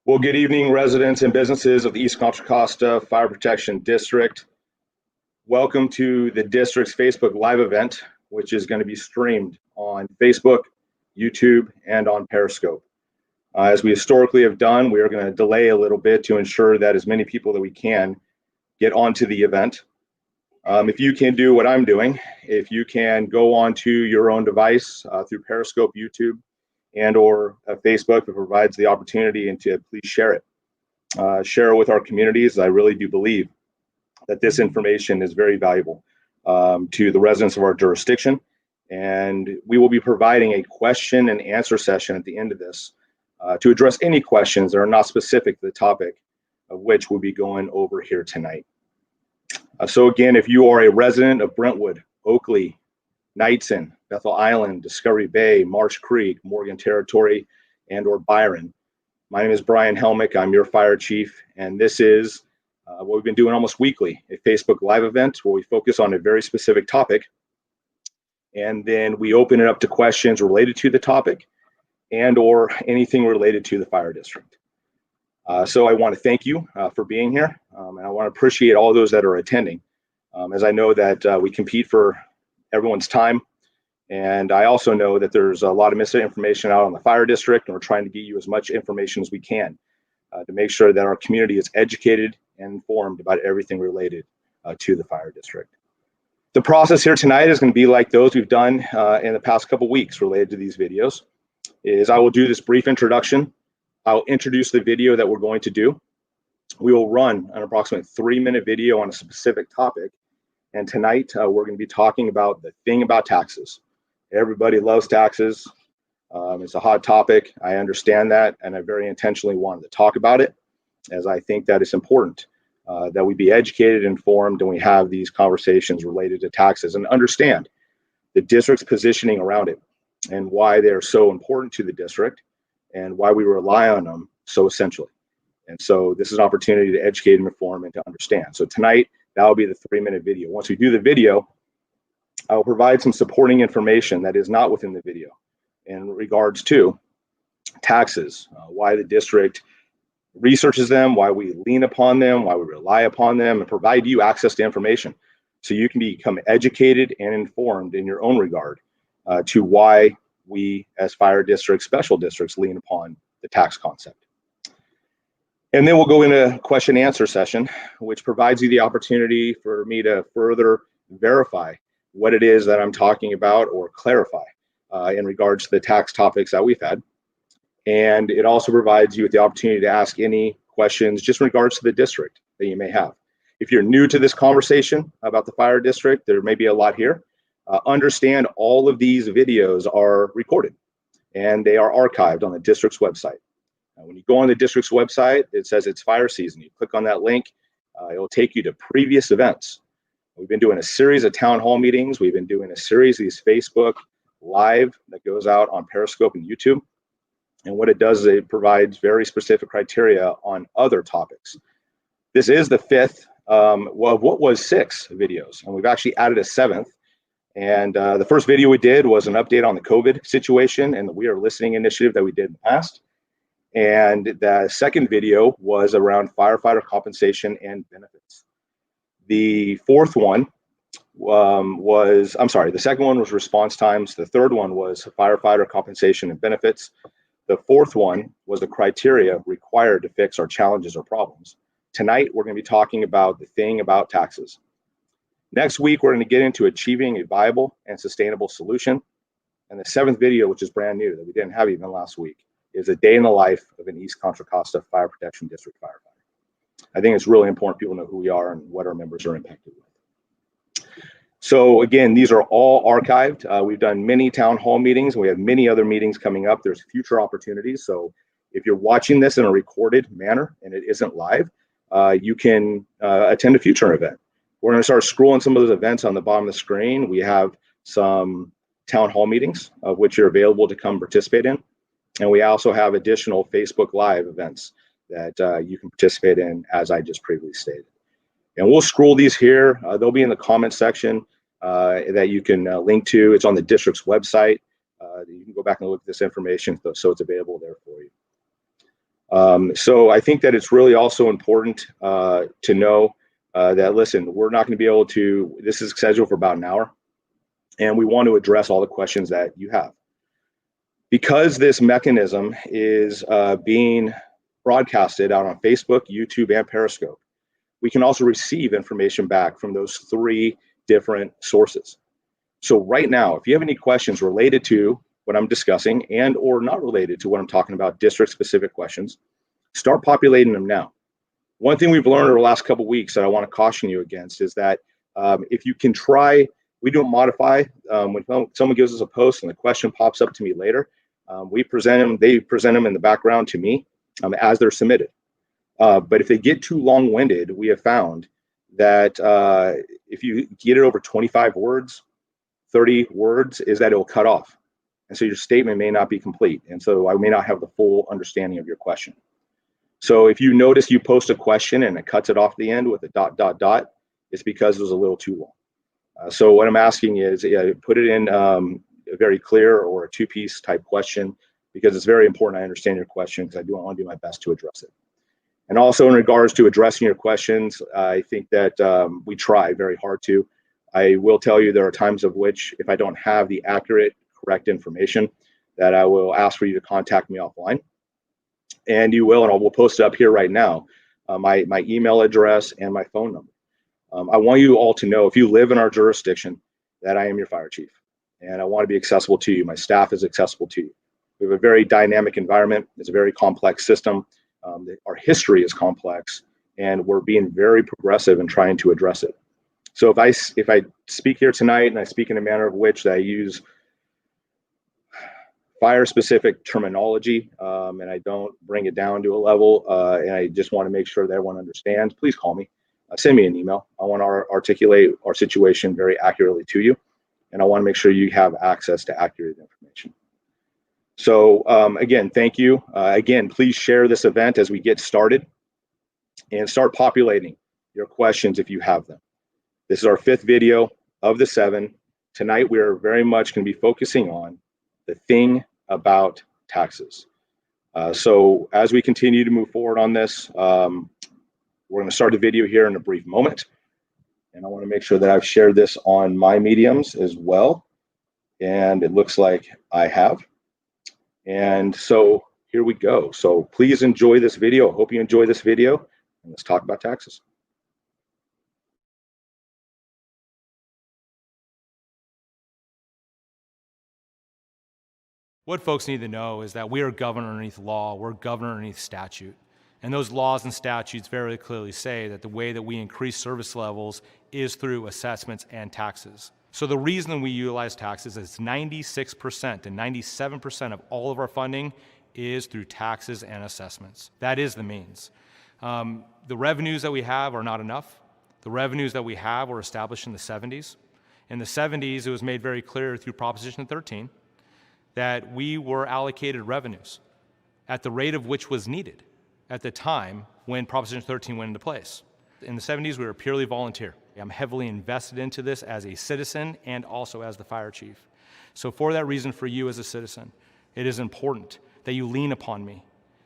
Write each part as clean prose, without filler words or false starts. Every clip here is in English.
Well, good evening, residents and businesses of the East Contra Costa Fire Protection District. Welcome to the district's Facebook Live event, which is going to be streamed on Facebook, YouTube, and on Periscope. As we historically have done, we are going to delay a little bit to ensure that as many people that we can get onto the event. If you can do what I'm doing, if you can go onto your own device through Periscope, YouTube, and or Facebook, that provides the opportunity, and to please share it. Share it with our communities. I really do believe that this information is very valuable to the residents of our jurisdiction. And we will be providing a question and answer session at the end of this to address any questions that are not specific to the topic of which we'll be going over here tonight. So again, if you are a resident of Brentwood, Oakley, Knightson, Bethel Island, Discovery Bay, Marsh Creek, Morgan Territory, and or Byron, my name is Brian Helmick. I'm your fire chief, and this is what we've been doing almost weekly, a Facebook Live event where we focus on a very specific topic, and then we open it up to questions related to the topic and or anything related to the fire district. So I want to thank you for being here, and I want to appreciate all those that are attending, as I know that we compete for everyone's time. And I also know that there's a lot of misinformation out on the fire district, and we're trying to get you as much information as we can to make sure that our community is educated and informed about everything related to the fire district. The process here tonight is going to be like those we've done in the past couple weeks related to these videos. Is I will do this brief introduction. I'll introduce the video that we're going to do. We will run an approximate 3-minute video on a specific topic. And tonight, we're going to be talking about the thing about taxes. Everybody loves taxes. It's a hot topic. I understand that, and I very intentionally wanted to talk about it, as I think that it's important that we be educated, informed, and we have these conversations related to taxes and understand the district's positioning around it and why they're so important to the district and why we rely on them so essentially. And so this is an opportunity to educate and inform and to understand. So tonight, that will be the 3-minute video. Once we do the video, I will provide some supporting information that is not within the video in regards to taxes, why the district researches them, why we lean upon them, why we rely upon them, and provide you access to information so you can become educated and informed in your own regard to why we as fire districts, special districts, lean upon the tax concept. And then we'll go into a question and answer session, which provides you the opportunity for me to further verify what it is that I'm talking about or clarify in regards to the tax topics that we've had. And it also provides you with the opportunity to ask any questions just in regards to the district that you may have. If you're new to this conversation about the fire district, there may be a lot here. Understand all of these videos are recorded and they are archived on the district's website. When you go on the district's website, it says it's fire season. You click on that link, it'll take you to previous events. We've been doing a series of town hall meetings. We've been doing a series of these Facebook Live that goes out on Periscope and YouTube. And what it does is it provides very specific criteria on other topics. This is the 5th, well, what was 6 videos, and we've actually added a 7th. And the first video we did was an update on the COVID situation and the We Are Listening initiative that we did in the past. And the second video was around firefighter compensation and benefits. The 4th one the second one was response times. The 3rd one was firefighter compensation and benefits. The 4th one was the criteria required to fix our challenges or problems. Tonight, we're going to be talking about the thing about taxes. Next week, we're going to get into achieving a viable and sustainable solution. And the 7th video, which is brand new that we didn't have even last week, is a day in the life of an East Contra Costa Fire Protection District firefighter. I think it's really important people know who we are and what our members are impacted with. So again, these are all archived. We've done many town hall meetings. We have many other meetings coming up. There's future opportunities. So if you're watching this in a recorded manner and it isn't live, you can attend a future event. We're going to start scrolling some of those events on the bottom of the screen. We have some town hall meetings of which you're available to come participate in. And we also have additional Facebook Live events that you can participate in, as I just previously stated. And we'll scroll these here. They'll be in the comment section that you can link to. It's on the district's website. You can go back and look at this information, so it's available there for you. So I think that it's really also important to know that, listen, we're not going to be able to, this is scheduled for about an hour, and we want to address all the questions that you have. Because this mechanism is being broadcasted out on Facebook, YouTube, and Periscope, we can also receive information back from those 3 different sources. So right now, if you have any questions related to what I'm discussing and or not related to what I'm talking about, district-specific questions, start populating them now. One thing we've learned over the last couple of weeks that I want to caution you against is that if you can try, we don't modify. When someone gives us a post and the question pops up to me later, we present them, they present them in the background to me as they're submitted. But if they get too long-winded, we have found that if you get it over 25 words, 30 words, is that it will cut off. And so your statement may not be complete. And so I may not have the full understanding of your question. So if you notice you post a question and it cuts it off the end with a ... it's because it was a little too long. So what I'm asking is put it in a very clear or a 2-piece type question, because it's very important I understand your question, because I want to do my best to address it. And also in regards to addressing your questions, I think that we try very hard to. I will tell you there are times of which if I don't have the accurate, correct information, that I will ask for you to contact me offline. And you will, and we'll post it up here right now, my email address and my phone number. I want you all to know, if you live in our jurisdiction, that I am your fire chief. And I want to be accessible to you. My staff is accessible to you. We have a very dynamic environment. It's a very complex system. Our history is complex, and we're being very progressive in trying to address it. So if I speak here tonight and I speak in a manner of which that I use fire-specific terminology and I don't bring it down to a level, and I just want to make sure that everyone understands, please call me. Send me an email. I want to articulate our situation very accurately to you, and I want to make sure you have access to accurate information. So again, thank you. Again, please share this event as we get started, and start populating your questions if you have them. This is our 5th video of the 7. Tonight, we are very much going to be focusing on the thing about taxes. So as we continue to move forward on this, we're going to start the video here in a brief moment. And I want to make sure that I've shared this on my mediums as well. And it looks like I have. And so here we go. So please enjoy this video. I hope you enjoy this video. And let's talk about taxes. What folks need to know is that we are governed underneath law, we're governed underneath statute. And those laws and statutes very clearly say that the way that we increase service levels is through assessments and taxes. So the reason we utilize taxes is 96% and 97% of all of our funding is through taxes and assessments. That is the means. The revenues that we have are not enough. The revenues that we have were established in the 70s. In the 70s, it was made very clear through Proposition 13 that we were allocated revenues at the rate of which was needed at the time when Proposition 13 went into place. In the 70s, we were purely volunteer. I'm heavily invested into this as a citizen and also as the fire chief. So for that reason, for you as a citizen, it is important that you lean upon me,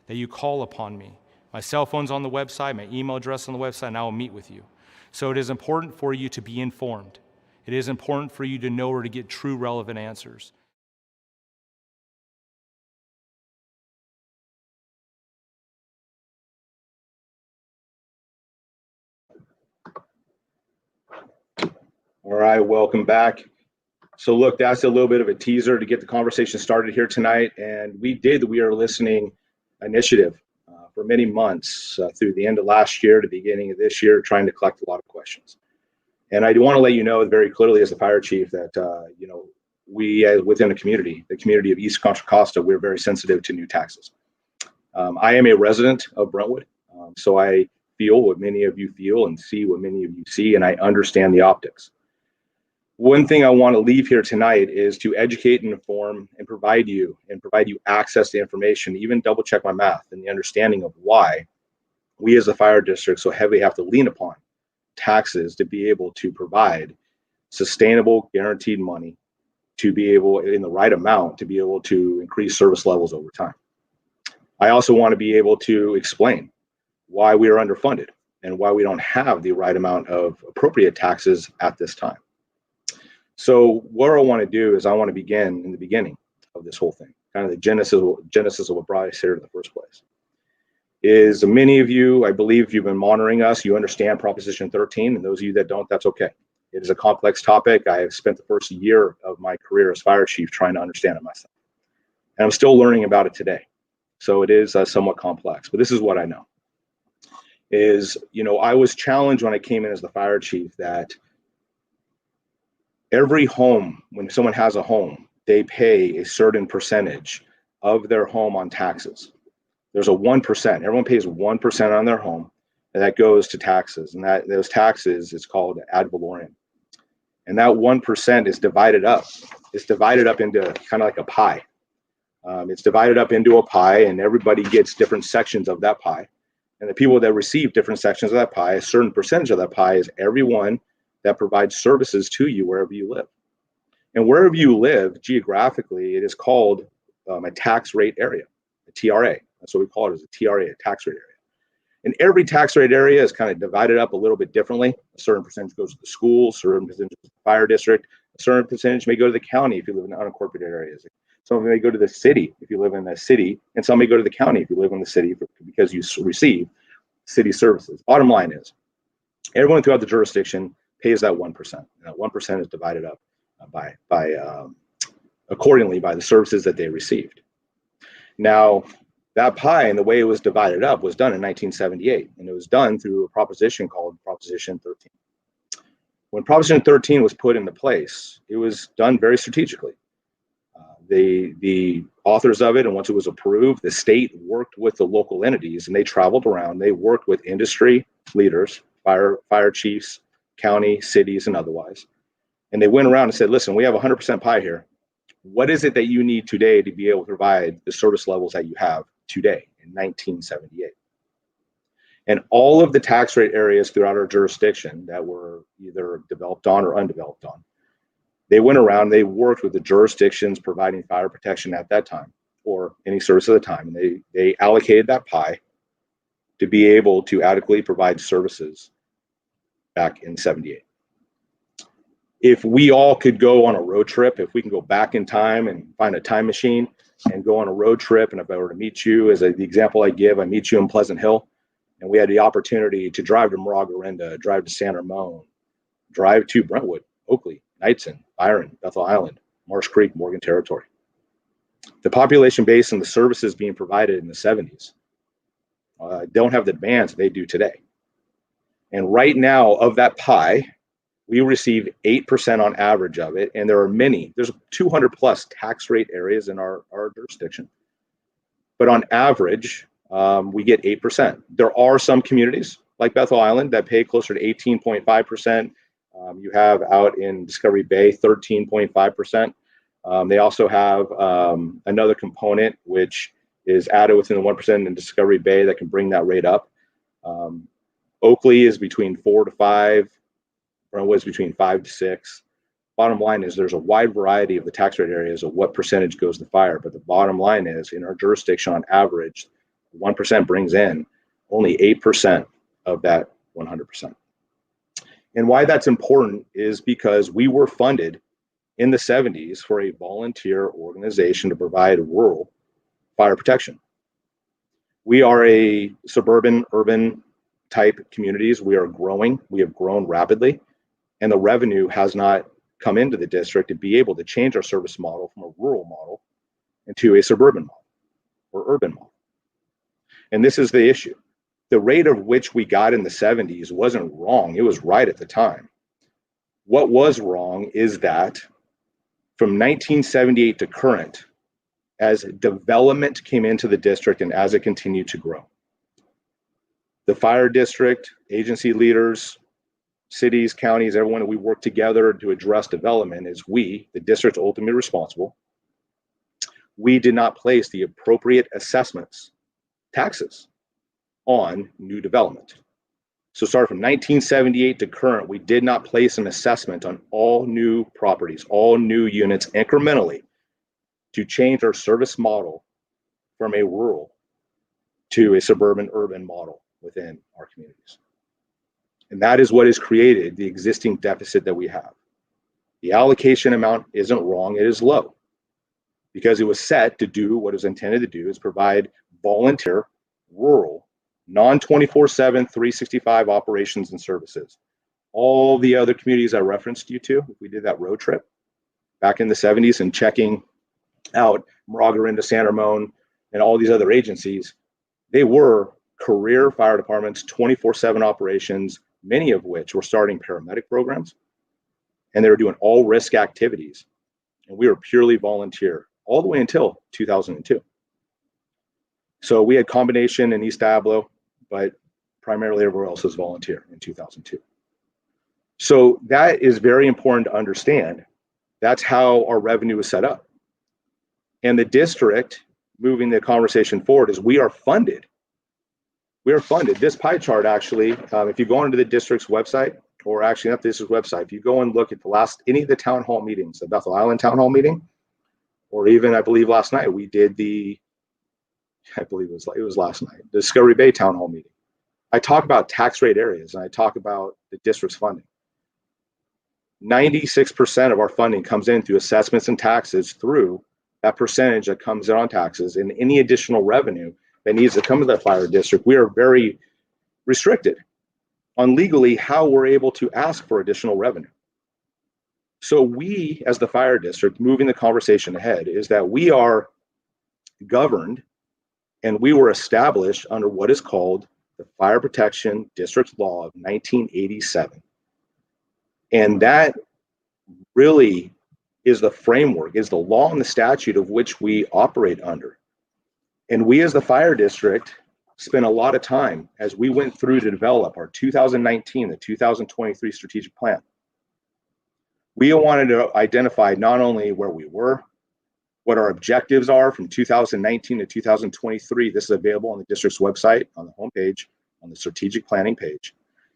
that you call upon me. My cell phone's on the website, my email address on the website, and I will meet with you. So it is important for you to be informed. It is important for you to know where to get true relevant answers. All right, welcome back. So look, that's a little bit of a teaser to get the conversation started here tonight. And we are listening initiative for many months through the end of last year to the beginning of this year, trying to collect a lot of questions. And I do want to let you know very clearly as the fire chief that, we within the community of East Contra Costa, we're very sensitive to new taxes. I am a resident of Brentwood, so I feel what many of you feel and see what many of you see, and I understand the optics. One thing I want to leave here tonight is to educate and inform and provide you access to information, even double check my math and the understanding of why we as a fire district so heavily have to lean upon taxes to be able to provide sustainable, guaranteed money to be able, in the right amount, to be able to increase service levels over time. I also want to be able to explain why we are underfunded and why we don't have the right amount of appropriate taxes at this time. So what I want to do is I want to begin in the beginning of this whole thing, kind of the genesis of what brought us here in the first place. Is many of you, I believe you've been monitoring us, you understand Proposition 13, and those of you that don't, that's okay. It is a complex topic. I have spent the first year of my career as fire chief trying to understand it myself. And I'm still learning about it today. So it is somewhat complex, but this is what I know. Is, I was challenged when I came in as the fire chief that every home, when someone has a home, they pay a certain percentage of their home on taxes. There's a 1%. Everyone pays 1% on their home, and that goes to taxes. And those taxes is called ad valorem. And that 1% is divided up. It's divided up into kind of like a pie. It's divided up into a pie, and everybody gets different sections of that pie. And the people that receive different sections of that pie, a certain percentage of that pie is everyone that provides services to you wherever you live. And wherever you live geographically, it is called a tax rate area, a TRA. That's what we call it, as a TRA, a tax rate area. And every tax rate area is kind of divided up a little bit differently. A certain percentage goes to the school, a certain percentage to the fire district, a certain percentage may go to the county if you live in unincorporated areas. Some may go to the city if you live in the city, and some may go to the county if you live in the city because you receive city services. Bottom line is, everyone throughout the jurisdiction pays that 1%. And that 1% is divided up accordingly by the services that they received. Now, that pie and the way it was divided up was done in 1978, and it was done through a proposition called Proposition 13. When Proposition 13 was put into place, it was done very strategically. The authors of it, and once it was approved, the state worked with the local entities, and they traveled around. They worked with industry leaders, fire chiefs, county, cities, and otherwise. And they went around and said, listen, we have 100% pie here. What is it that you need today to be able to provide the service levels that you have today in 1978? And all of the tax rate areas throughout our jurisdiction that were either developed on or undeveloped on, they went around, they worked with the jurisdictions providing fire protection at that time, or any service at the time, and they allocated that pie to be able to adequately provide services back in 78. If we all could go on a road trip, if we can go back in time and find a time machine and go on a road trip, and if I were to meet you, as the example I give, I meet you in Pleasant Hill, and we had the opportunity to drive to Moraga, drive to San Ramon, drive to Brentwood, Oakley, Knightson, Byron, Bethel Island, Marsh Creek, Morgan Territory. The population base and the services being provided in the 70s don't have the demands they do today. And right now, of that pie, we receive 8% on average of it, and there's 200 plus tax rate areas in our jurisdiction. But on average, we get 8%. There are some communities like Bethel Island that pay closer to 18.5%. You have out in Discovery Bay 13.5%. They also have another component which is added within the 1% in Discovery Bay that can bring that rate up. Oakley is between 4 to 5. Brentwood is between 5 to 6. Bottom line is there's a wide variety of the tax rate areas of what percentage goes to fire, but the bottom line is in our jurisdiction on average, 1% brings in only 8% of that 100%. And why that's important is because we were funded in the 70s for a volunteer organization to provide rural fire protection. We are a suburban, urban type communities. We are growing. We have grown rapidly, and the revenue has not come into the district to be able to change our service model from a rural model into a suburban model or urban model. And this is the issue. The rate of which we got in the 70s wasn't wrong. It was right at the time. What was wrong is that from 1978 to current, as development came into the district and as it continued to grow, the fire district, agency leaders, cities, counties, everyone, we work together to address development is we, the district's ultimately responsible. We did not place the appropriate assessments, taxes, on new development. So starting from 1978 to current, we did not place an assessment on all new properties, all new units incrementally to change our service model from a rural to a suburban urban model within our communities. And that is what has created the existing deficit that we have. The allocation amount isn't wrong, it is low, because it was set to do what it was intended to do, is provide volunteer, rural, non-24/7, 365 operations and services. All the other communities I referenced you to, if we did that road trip back in the 70s and checking out Moraga into San Ramon and all these other agencies, they were career fire departments, 24/7 operations, many of which were starting paramedic programs, and they were doing all risk activities. And we were purely volunteer all the way until 2002. So we had combination in East Diablo, but primarily everywhere else was volunteer in 2002. So that is very important to understand. That's how our revenue is set up. And the district, moving the conversation forward, is we are funded. We are funded. This pie chart, actually, if you go onto the district's website, or actually not the district's website, if you go and look at any of the town hall meetings, the Bethel Island town hall meeting, or even, I believe last night, we did it was last night, the Discovery Bay town hall meeting. I talk about tax rate areas, and I talk about the district's funding. 96% of our funding comes in through assessments and taxes, through that percentage that comes in on taxes, and any additional revenue that needs to come to the fire district. We are very restricted on legally how we're able to ask for additional revenue. So we, as the fire district, moving the conversation ahead, is that we are governed and we were established under what is called the Fire Protection District Law of 1987. And that really is the framework, is the law and the statute of which we operate under. And we as the fire district spent a lot of time as we went through to develop our 2019 to 2023 strategic plan. We wanted to identify not only where we were, what our objectives are from 2019 to 2023. This is available on the district's website, on the homepage, on the strategic planning page,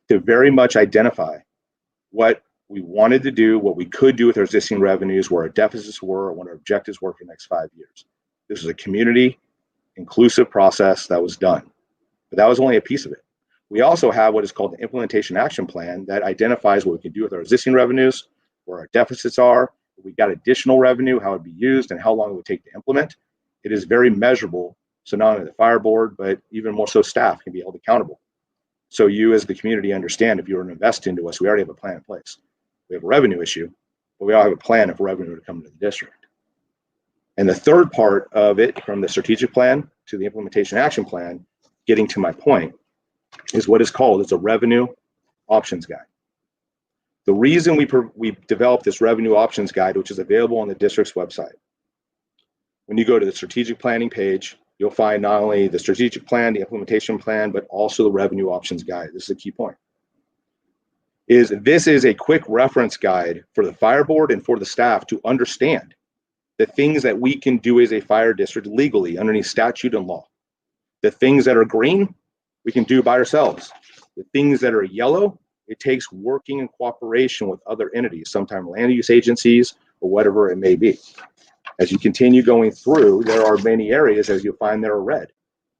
to very much identify what we wanted to do, what we could do with our existing revenues, where our deficits were, and what our objectives were for the next 5 years. This was a community inclusive process that was done, but that was only a piece of it. We also have what is called the implementation action plan that identifies what we can do with our existing revenues, where our deficits are, if we got additional revenue, how it'd be used, and how long it would take to implement. It is very measurable, so not only the fire board, but even more so staff can be held accountable. So you as the community understand, if you were to invest into us, we already have a plan in place. We have a revenue issue, but we all have a plan if revenue to come to the district. And the third part of it, from the strategic plan to the implementation action plan, getting to my point, is what is called as a revenue options guide. The reason we developed this revenue options guide, which is available on the district's website, when you go to the strategic planning page, you'll find not only the strategic plan, the implementation plan, but also the revenue options guide. This is a key point. This is a quick reference guide for the fire board and for the staff to understand the things that we can do as a fire district legally underneath statute and law. The things that are green, we can do by ourselves. The things that are yellow, it takes working in cooperation with other entities, sometimes land use agencies or whatever it may be. As you continue going through, there are many areas, as you'll find, that are red.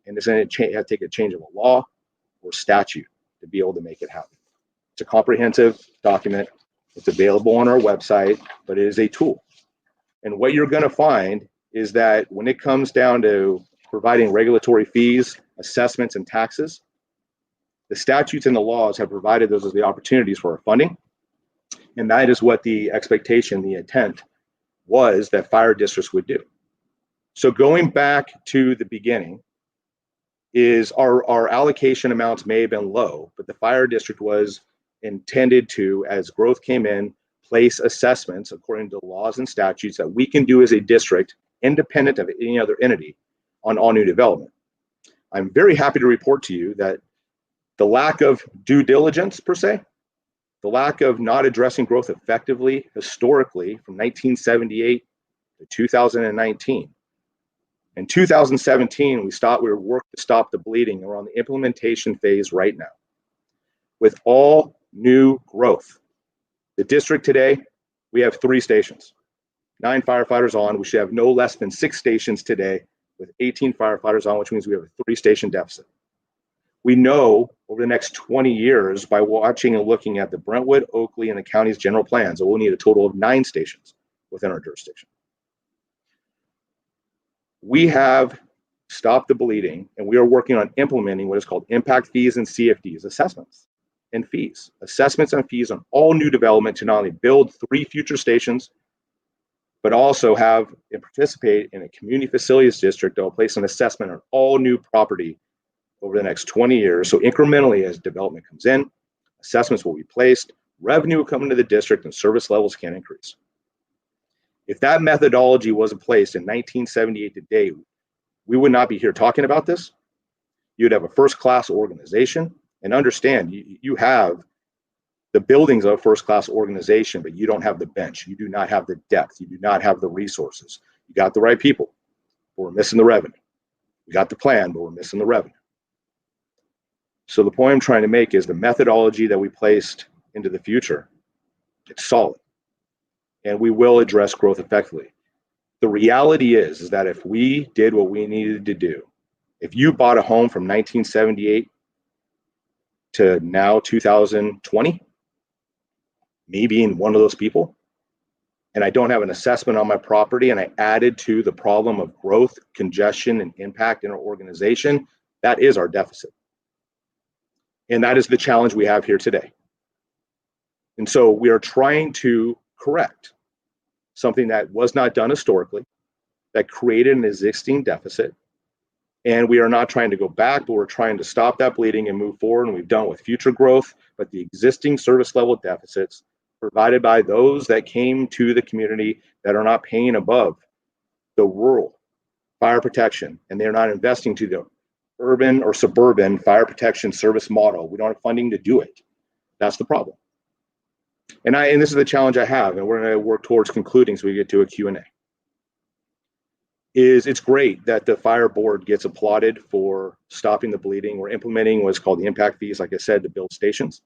And it's going to take a change of a law or statute to be able to make it happen. It's a comprehensive document. It's available on our website, but it is a tool. And what you're going to find is that when it comes down to providing regulatory fees, assessments, and taxes, the statutes and the laws have provided those as the opportunities for our funding. And that is what the expectation, the intent was that fire districts would do. So going back to the beginning, is our allocation amounts may have been low, but the fire district was intended to, as growth came in, place assessments according to laws and statutes that we can do as a district, independent of any other entity, on all new development. I'm very happy to report to you that the lack of due diligence, per se, the lack of not addressing growth effectively historically from 1978 to 2019. In 2017, we were working to stop the bleeding. We're on the implementation phase right now. With all new growth, the district today, we have 3 stations, 9 firefighters on. We should have no less than 6 stations today with 18 firefighters on, which means we have a 3-station deficit. We know over the next 20 years by watching and looking at the Brentwood, Oakley, and the county's general plans that we'll need a total of 9 stations within our jurisdiction. We have stopped the bleeding, and we are working on implementing what is called impact fees and CFDs, assessments and fees. Assessments and fees on all new development to not only build 3 future stations, but also have and participate in a community facilities district that will place an assessment on all new property over the next 20 years. So incrementally, as development comes in, assessments will be placed, revenue will come into the district, and service levels can increase. If that methodology wasn't placed in 1978 to date, we would not be here talking about this. You'd have a first-class organization, and understand you have the buildings of a first-class organization, but you don't have the bench. You do not have the depth. You do not have the resources. You got the right people, but we're missing the revenue. We got the plan, but we're missing the revenue. So the point I'm trying to make is the methodology that we placed into the future, it's solid, and we will address growth effectively. The reality is that if we did what we needed to do, if you bought a home from 1978 to now 2020, me being one of those people, and I don't have an assessment on my property, and I added to the problem of growth, congestion, and impact in our organization, that is our deficit. And that is the challenge we have here today. And so we are trying to correct something that was not done historically, that created an existing deficit. And we are not trying to go back, but we're trying to stop that bleeding and move forward. And we've done it with future growth, but the existing service level deficits provided by those that came to the community that are not paying above the rural fire protection, and they're not investing to the urban or suburban fire protection service model. We don't have funding to do it. That's the problem. And this is the challenge I have, and we're going to work towards concluding so we get to a Q&A. It's great that the fire board gets applauded for stopping the bleeding. We're implementing what's called the impact fees, like I said, to build stations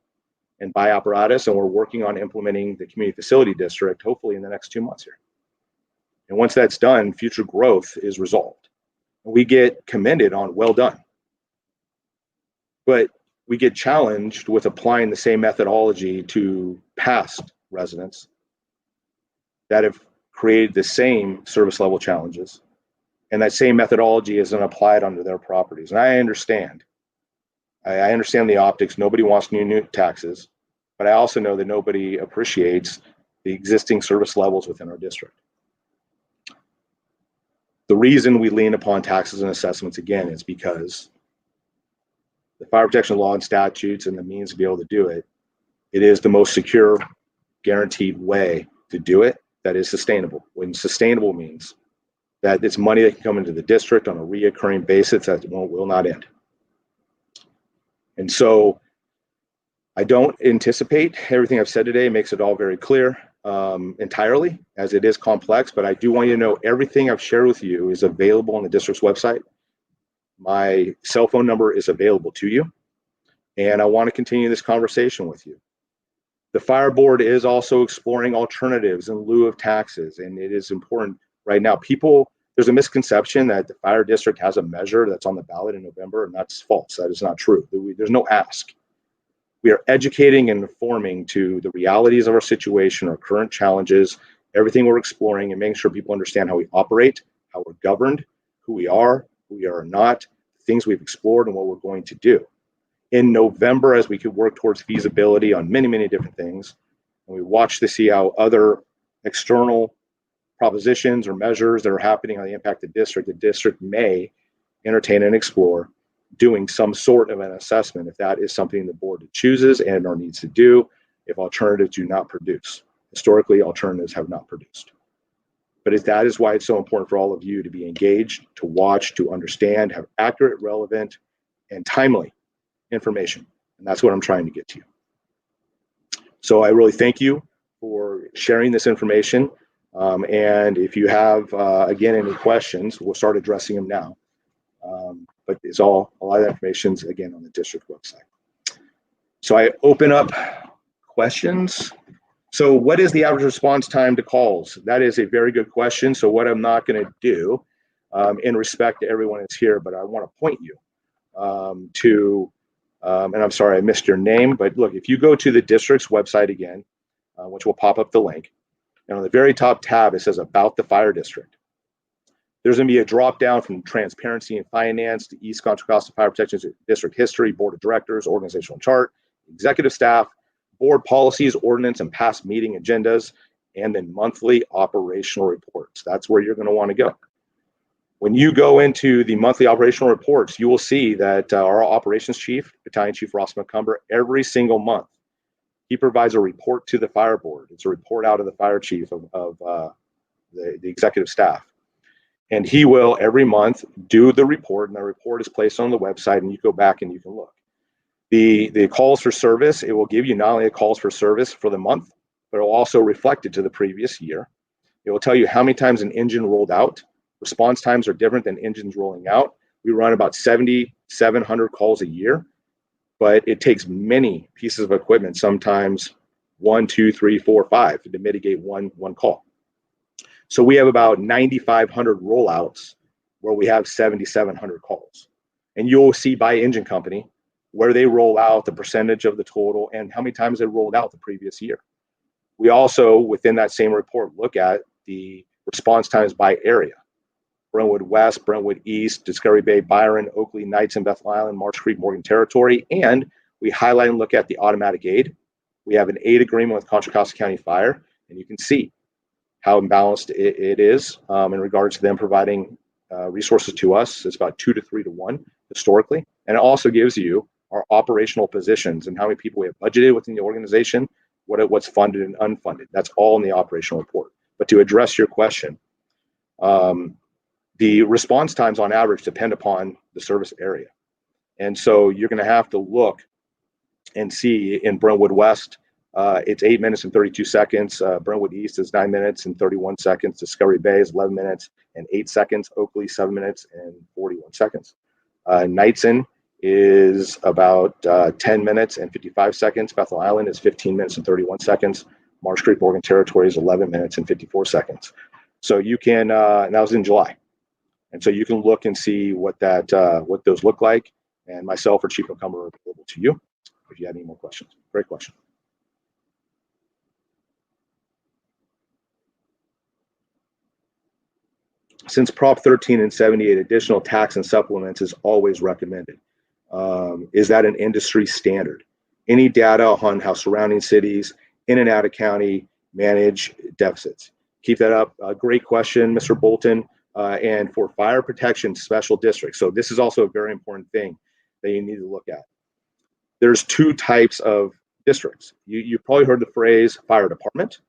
and buy apparatus, and we're working on implementing the community facility district, hopefully in the next 2 months here. And once that's done, future growth is resolved. We get commended on well done. But we get challenged with applying the same methodology to past residents that have created the same service level challenges. And that same methodology isn't applied onto their properties. And I understand. I understand the optics. Nobody wants new taxes. But I also know that nobody appreciates the existing service levels within our district. The reason we lean upon taxes and assessments, again, is because the fire protection law and statutes and the means to be able to do it, it is the most secure, guaranteed way to do it that is sustainable. When sustainable means that it's money that can come into the district on a reoccurring basis that will not end. And so I don't anticipate everything I've said today makes it all very clear entirely, as it is complex, but I do want you to know everything I've shared with you is available on the district's website. My cell phone number is available to you, and I want to continue this conversation with you. The fire board is also exploring alternatives in lieu of taxes, and it is important right now. There's a misconception that the fire district has a measure that's on the ballot in November, and that's false. That is not true. There's no ask. We are educating and informing to the realities of our situation, our current challenges, everything we're exploring, and making sure people understand how we operate, how we're governed, who we are not, things we've explored, and what we're going to do. In November, as we could work towards feasibility on many, many different things, and we watch to see how other external propositions or measures that are happening on the impacted district, the district may entertain and explore doing some sort of an assessment if that is something the board chooses and or needs to do if alternatives do not produce. Historically, alternatives have not produced. But that is why it's so important for all of you to be engaged, to watch, to understand, have accurate, relevant, and timely information. And that's what I'm trying to get to you. So I really thank you for sharing this information. And if you have, again, any questions, we'll start addressing them now. But a lot of that information is, again, on the district website. So I open up questions. So what is the average response time to calls? That is a very good question. So what I'm not going to do, in respect to everyone that's here, but I want to point you to, and I'm sorry I missed your name, but look, if you go to the district's website again, which will pop up the link, and on the very top tab, it says About the Fire District. There's going to be a drop down from Transparency and Finance to East Contra Costa Fire Protection District History, Board of Directors, Organizational Chart, Executive Staff, Board Policies, Ordinance, and past meeting agendas, and then monthly operational reports. That's where you're going to want to go. When you go into the monthly operational reports, you will see that our operations chief, Battalion Chief Ross McCumber, every single month, he provides a report to the fire board. It's a report out of the fire chief of the executive staff. And he will every month do the report, and the report is placed on the website, and you go back and you can look. The calls for service, it will give you not only a calls for service for the month, but it will also reflect it to the previous year. It will tell you how many times an engine rolled out. Response times are different than engines rolling out. We run about 7,700 calls a year, but it takes many pieces of equipment, sometimes 1, 2, 3, 4, 5 to mitigate one call. So we have about 9,500 rollouts where we have 7,700 calls. And you'll see by engine company where they roll out, the percentage of the total, and how many times they rolled out the previous year. We also, within that same report, look at the response times by area. Brentwood West, Brentwood East, Discovery Bay, Byron, Oakley, Knightson, Bethel Island, Marsh Creek, Morgan Territory, and we highlight and look at the automatic aid. We have an aid agreement with Contra Costa County Fire, and you can see how imbalanced it is in regards to them providing resources to us. It's about 2 to 3 to 1 historically, and it also gives you our operational positions and how many people we have budgeted within the organization, what's funded and unfunded. That's all in the operational report. But to address your question, the response times on average depend upon the service area. And so you're going to have to look and see in Brentwood West, it's 8 minutes and 32 seconds. Brentwood East is 9 minutes and 31 seconds. Discovery Bay is 11 minutes and 8 seconds. Oakley, 7 minutes and 41 seconds. Knightson is about 10 minutes and 55 seconds. Bethel Island is 15 minutes and 31 seconds. Marsh Creek, Morgan Territory is 11 minutes and 54 seconds. So you can, and that was in July. And so you can look and see what those look like. And myself or Chief McCumber are available to you if you have any more questions. Great question. Since Prop 13 and 78, additional tax and supplements is always recommended. Is that an industry standard? Any data on how surrounding cities in and out of county manage deficits? Keep that up. Great question, Mr. Bolton. And for fire protection special districts, so this is also a very important thing that you need to look at. There's 2 types of districts. You've probably heard the phrase fire department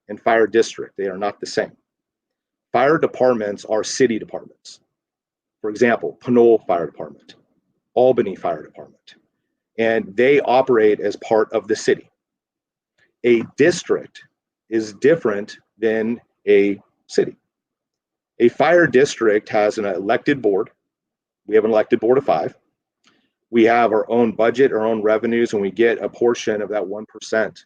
and fire district. They are not the same. Fire departments are city departments. For example, Pinole Fire Department, Albany Fire Department, and they operate as part of the city. A district is different than a city. A fire district has an elected board. We have an elected board of 5. We have our own budget, our own revenues, and we get a portion of that 1%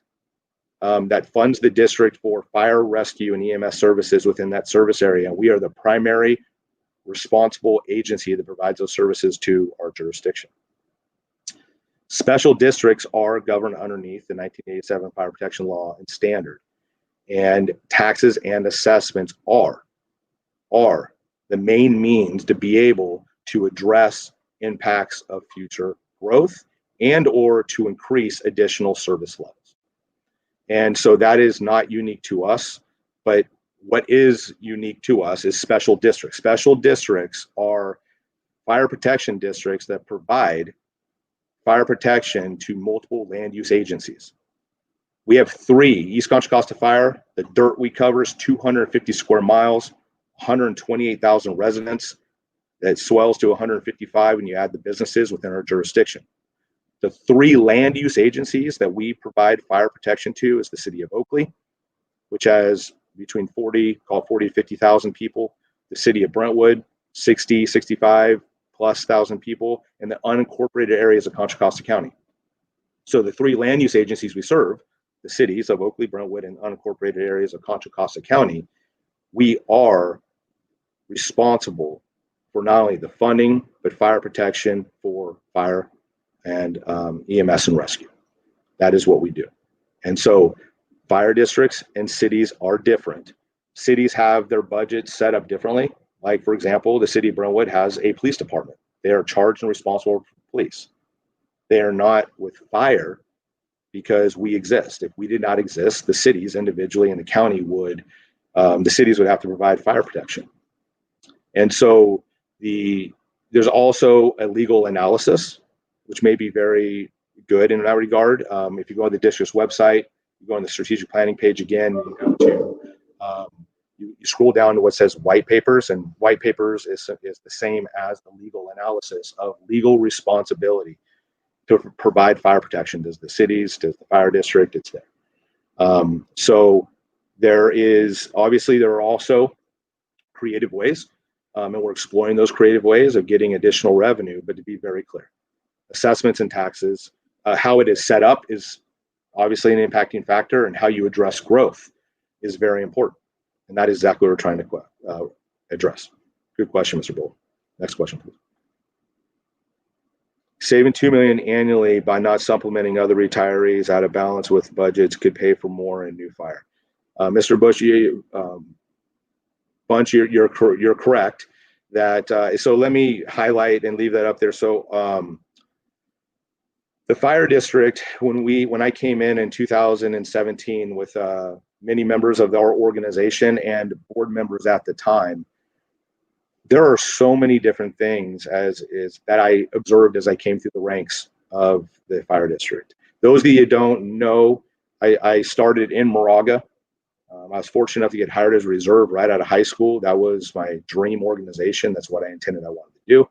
that funds the district for fire rescue and EMS services within that service area. We are the primary responsible agency that provides those services to our jurisdiction. Special districts are governed underneath the 1987 Fire Protection Law and Standard, and taxes and assessments are the main means to be able to address impacts of future growth and or to increase additional service levels. And so that is not unique to us, but what is unique to us is special districts. Special districts are fire protection districts that provide fire protection to multiple land use agencies. We have 3. East Contra Costa Fire, the dirt we cover is 250 square miles, 128,000 residents. That swells to 155 when you add the businesses within our jurisdiction. The 3 land use agencies that we provide fire protection to is the city of Oakley, which has between 40 to 50,000 people. The city of Brentwood, 60, 65 plus thousand people, and the unincorporated areas of Contra Costa County. So the 3 land use agencies we serve, the cities of Oakley, Brentwood, and unincorporated areas of Contra Costa County, we are responsible for not only the funding, but fire protection for fire and EMS and rescue. That is what we do. And so fire districts and cities are different. Cities have their budgets set up differently. Like, for example, the city of Brentwood has a police department. They are charged and responsible for police. They are not with fire because we exist. If we did not exist, the cities individually and the county would, the cities would have to provide fire protection. And so there's also a legal analysis, which may be very good in that regard. If you go to the district's website, you go on the strategic planning page again, you go to, you scroll down to what says white papers, and white papers is the same as the legal analysis of legal responsibility to provide fire protection. Does the cities, does the fire district, it's there. So there are also creative ways, and we're exploring those creative ways of getting additional revenue. But to be very clear, assessments and taxes, how it is set up is obviously an impacting factor, and how you address growth is very important. And that is exactly what we're trying to address. Good question, Mr. Bull. Next question, please. Saving $2 million annually by not supplementing other retirees out of balance with budgets could pay for more in new fire. Mr. Bush, Bunch, you're correct. That so let me highlight and leave that up there. So the fire district, when I came in 2017 with many members of our organization and board members at the time, there are so many different things that I observed as I came through the ranks of the fire district. Those of you who don't know, I started in Moraga. I was fortunate enough to get hired as a reserve right out of high school. That was my dream organization. That's what I intended I wanted to do.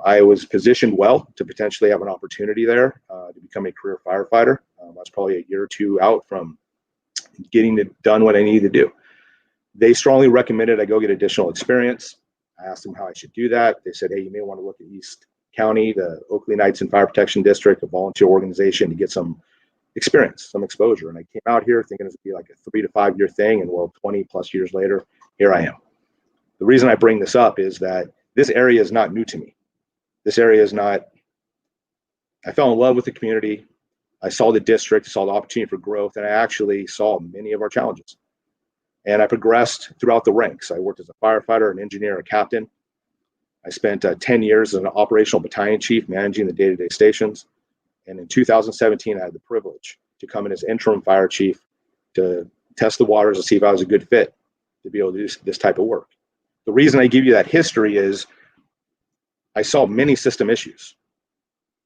I was positioned well to potentially have an opportunity there to become a career firefighter. I was probably a year or two out from getting done what I needed to do. They strongly recommended I go get additional experience. I asked them how I should do that. They said, hey, you may want to look at East County, the Oakley Knights and Fire Protection District, a volunteer organization, to get some experience, some exposure. And I came out here thinking it would be like a 3 to 5 year thing. And well, 20 plus years later, here I am. The reason I bring this up is that this area is not new to me. This area is not, I fell in love with the community. I saw the district, saw the opportunity for growth, and I actually saw many of our challenges. And I progressed throughout the ranks. I worked as a firefighter, an engineer, a captain. I spent 10 years as an operational battalion chief managing the day-to-day stations. And in 2017, I had the privilege to come in as interim fire chief to test the waters and see if I was a good fit to be able to do this type of work. The reason I give you that history is I saw many system issues.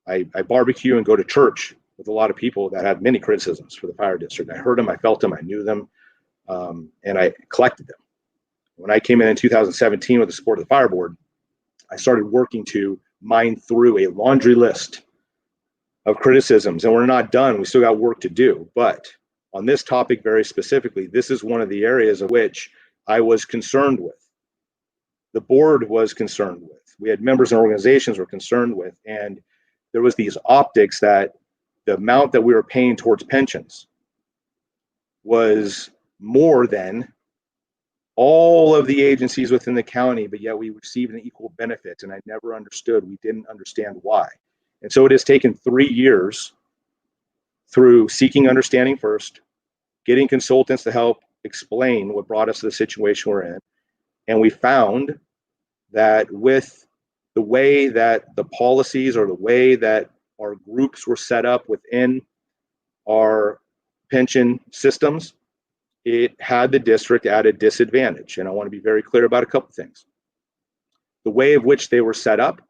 I barbecue and go to church with a lot of people that had many criticisms for the fire district. I heard them, I felt them, I knew them, and I collected them. When I came in 2017 with the support of the fire board, I started working to mine through a laundry list of criticisms, and we're not done. We still got work to do. But on this topic very specifically, this is one of the areas of which I was concerned with. The board was concerned with. We had members and organizations were concerned with, and there was these optics that the amount that we were paying towards pensions was more than all of the agencies within the county, but yet we received an equal benefit, and I never understood. We didn't understand why. And so it has taken 3 years through seeking understanding first, getting consultants to help explain what brought us to the situation we're in. And we found that with the way that the policies or the way that our groups were set up within our pension systems, it had the district at a disadvantage. And I want to be very clear about a couple things. The way of which they were set up,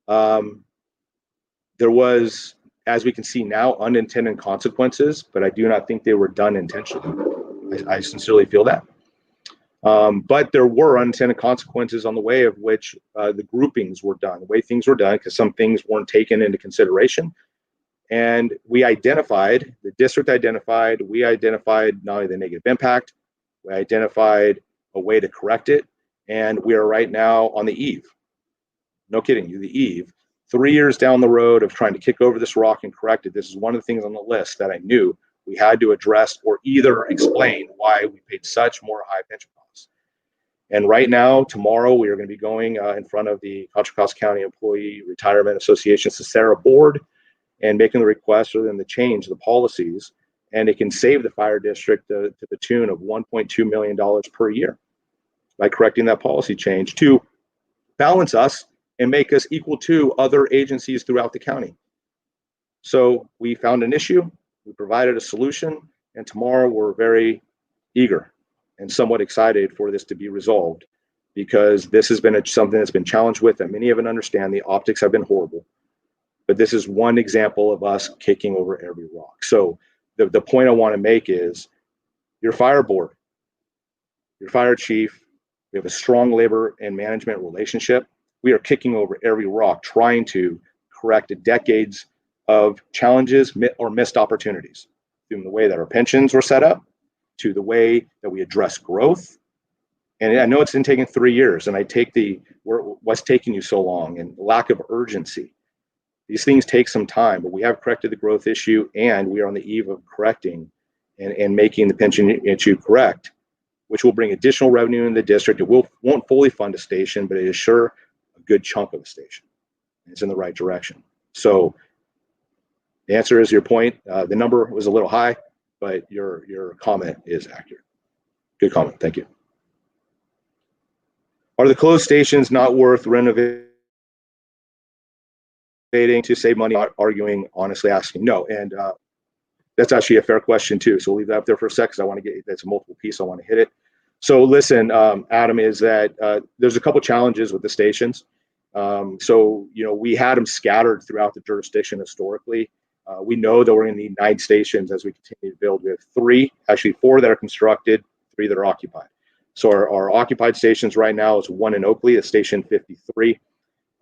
there was, as we can see now, unintended consequences, but I do not think they were done intentionally. I sincerely feel that. But there were unintended consequences on the way of which the groupings were done, the way things were done, because some things weren't taken into consideration. And we identified, the district identified, we identified not only the negative impact, we identified a way to correct it. And we are right now on the eve, no kidding you, the eve, 3 years down the road of trying to kick over this rock and correct it. This is one of the things on the list that I knew we had to address or either explain why we paid such more high pension costs. And right now, tomorrow, we are going to be going in front of the Contra Costa County Employee Retirement Association, Cicera board, and making the request for them to change the policies, and it can save the fire district to the tune of $1.2 million per year by correcting that policy change to balance us and make us equal to other agencies throughout the county. So we found an issue, we provided a solution, and tomorrow we're very eager and somewhat excited for this to be resolved, because this has been something that's been challenged with that many of us understand. The optics have been horrible, but this is one example of us kicking over every rock. So the point I want to make is your fire board, your fire chief, we have a strong labor and management relationship. We are kicking over every rock, trying to correct decades of challenges or missed opportunities, from the way that our pensions were set up to the way that we address growth. And I know it's been taking 3 years, and I take what's taking you so long and lack of urgency. These things take some time, but we have corrected the growth issue, and we are on the eve of correcting and making the pension issue correct, which will bring additional revenue in the district. It won't fully fund a station, but it is sure a good chunk of a station. It's in the right direction. So the answer is your point. The number was a little high, but your comment is accurate. Good comment. Thank you. Are the closed stations not worth renovating to save money? Not arguing, honestly asking. No. And that's actually a fair question too. So we'll leave that up there for a sec, because I want to get, that's a multiple piece. I want to hit it. So listen, Adam, is that there's a couple challenges with the stations. So, we had them scattered throughout the jurisdiction historically. We know that we're going to need 9 stations as we continue to build. We have 4 that are constructed, 3 that are occupied. So our occupied stations right now is 1 in Oakley, at Station 53.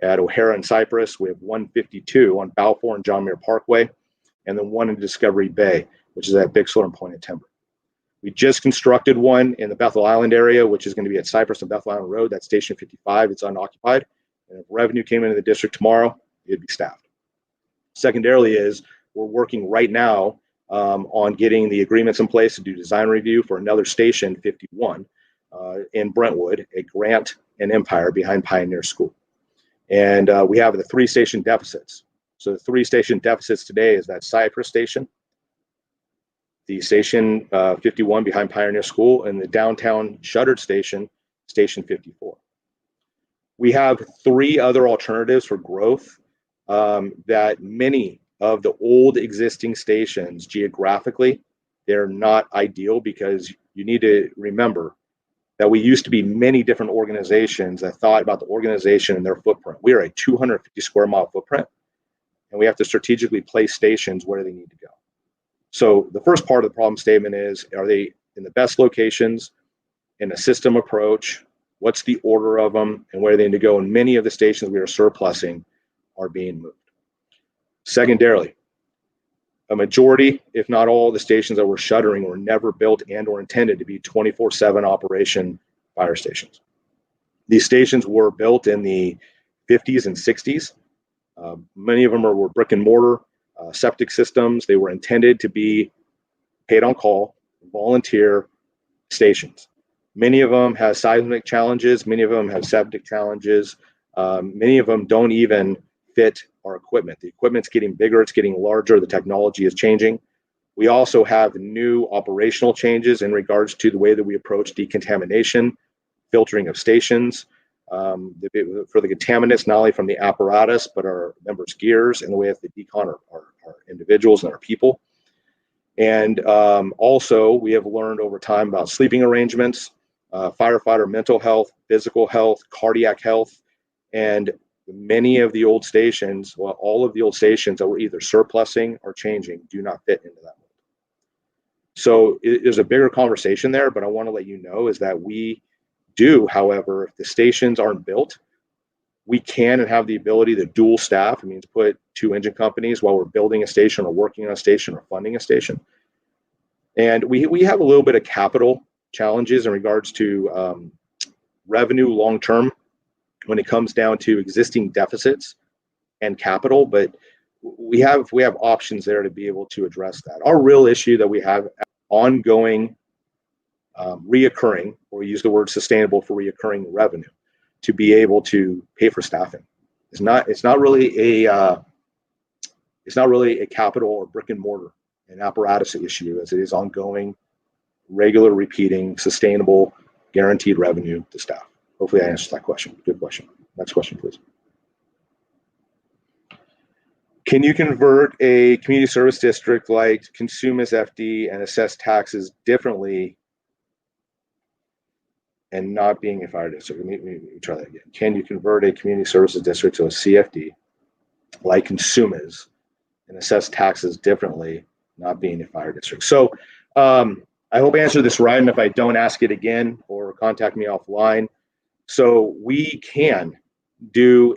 At O'Hara and Cypress, we have 152 on Balfour and John Muir Parkway, and then 1 in Discovery Bay, which is at Bixler and Point of Timber. We just constructed 1 in the Bethel Island area, which is going to be at Cypress and Bethel Island Road. That's Station 55. It's unoccupied. And if revenue came into the district tomorrow, it'd be staffed. Secondarily is we're working right now on getting the agreements in place to do design review for another Station 51 in Brentwood, a Grant and Empire behind Pioneer School. And we have the 3 station deficits. So the 3 station deficits today is that Cypress Station, the Station 51 behind Pioneer School, and the downtown shuttered station, Station 54. We have 3 other alternatives for growth that many of the old existing stations geographically, they're not ideal, because you need to remember that we used to be many different organizations that thought about the organization and their footprint. We are a 250 square mile footprint, and we have to strategically place stations where they need to go. So the first part of the problem statement is, are they in the best locations in a system approach? What's the order of them, and where they need to go? And many of the stations we are surplusing are being moved. Secondarily, a majority, if not all, the stations that we're shuttering were never built and or intended to be 24/7 operation fire stations. These stations were built in the 50s and 60s. Many of them were brick and mortar septic systems. They were intended to be paid on call, volunteer stations. Many of them have seismic challenges. Many of them have septic challenges. Many of them don't even fit our equipment. The equipment's getting bigger, it's getting larger, the technology is changing. We also have new operational changes in regards to the way that we approach decontamination, filtering of stations, for the contaminants, not only from the apparatus, but our members' gears, and the way that they decon our individuals and our people. And also, we have learned over time about sleeping arrangements, firefighter mental health, physical health, cardiac health, and many of the old stations, well, all of the old stations that we're either surplusing or changing do not fit into that mold. So there's a bigger conversation there, but I want to let you know is that we do, however, if the stations aren't built, we can and have the ability to dual staff. It means put 2 engine companies while we're building a station or working on a station or funding a station. And we have a little bit of capital challenges in regards to revenue long-term when it comes down to existing deficits and capital, but we have options there to be able to address that. Our real issue that we have ongoing reoccurring, or use the word sustainable for reoccurring revenue, to be able to pay for staffing. It's not really a capital or brick and mortar and apparatus issue, as it is ongoing, regular, repeating, sustainable, guaranteed revenue to staff. Hopefully I answered that question. Good question. Next question, please. Can you convert a community service district like Consumnes FPD and assess taxes differently and not being a fire district? Let me try that again. Can you convert a community services district to a CFD like Consumnes and assess taxes differently, not being a fire district? So I hope I answered this right, and if I don't, ask it again or contact me offline. So we can do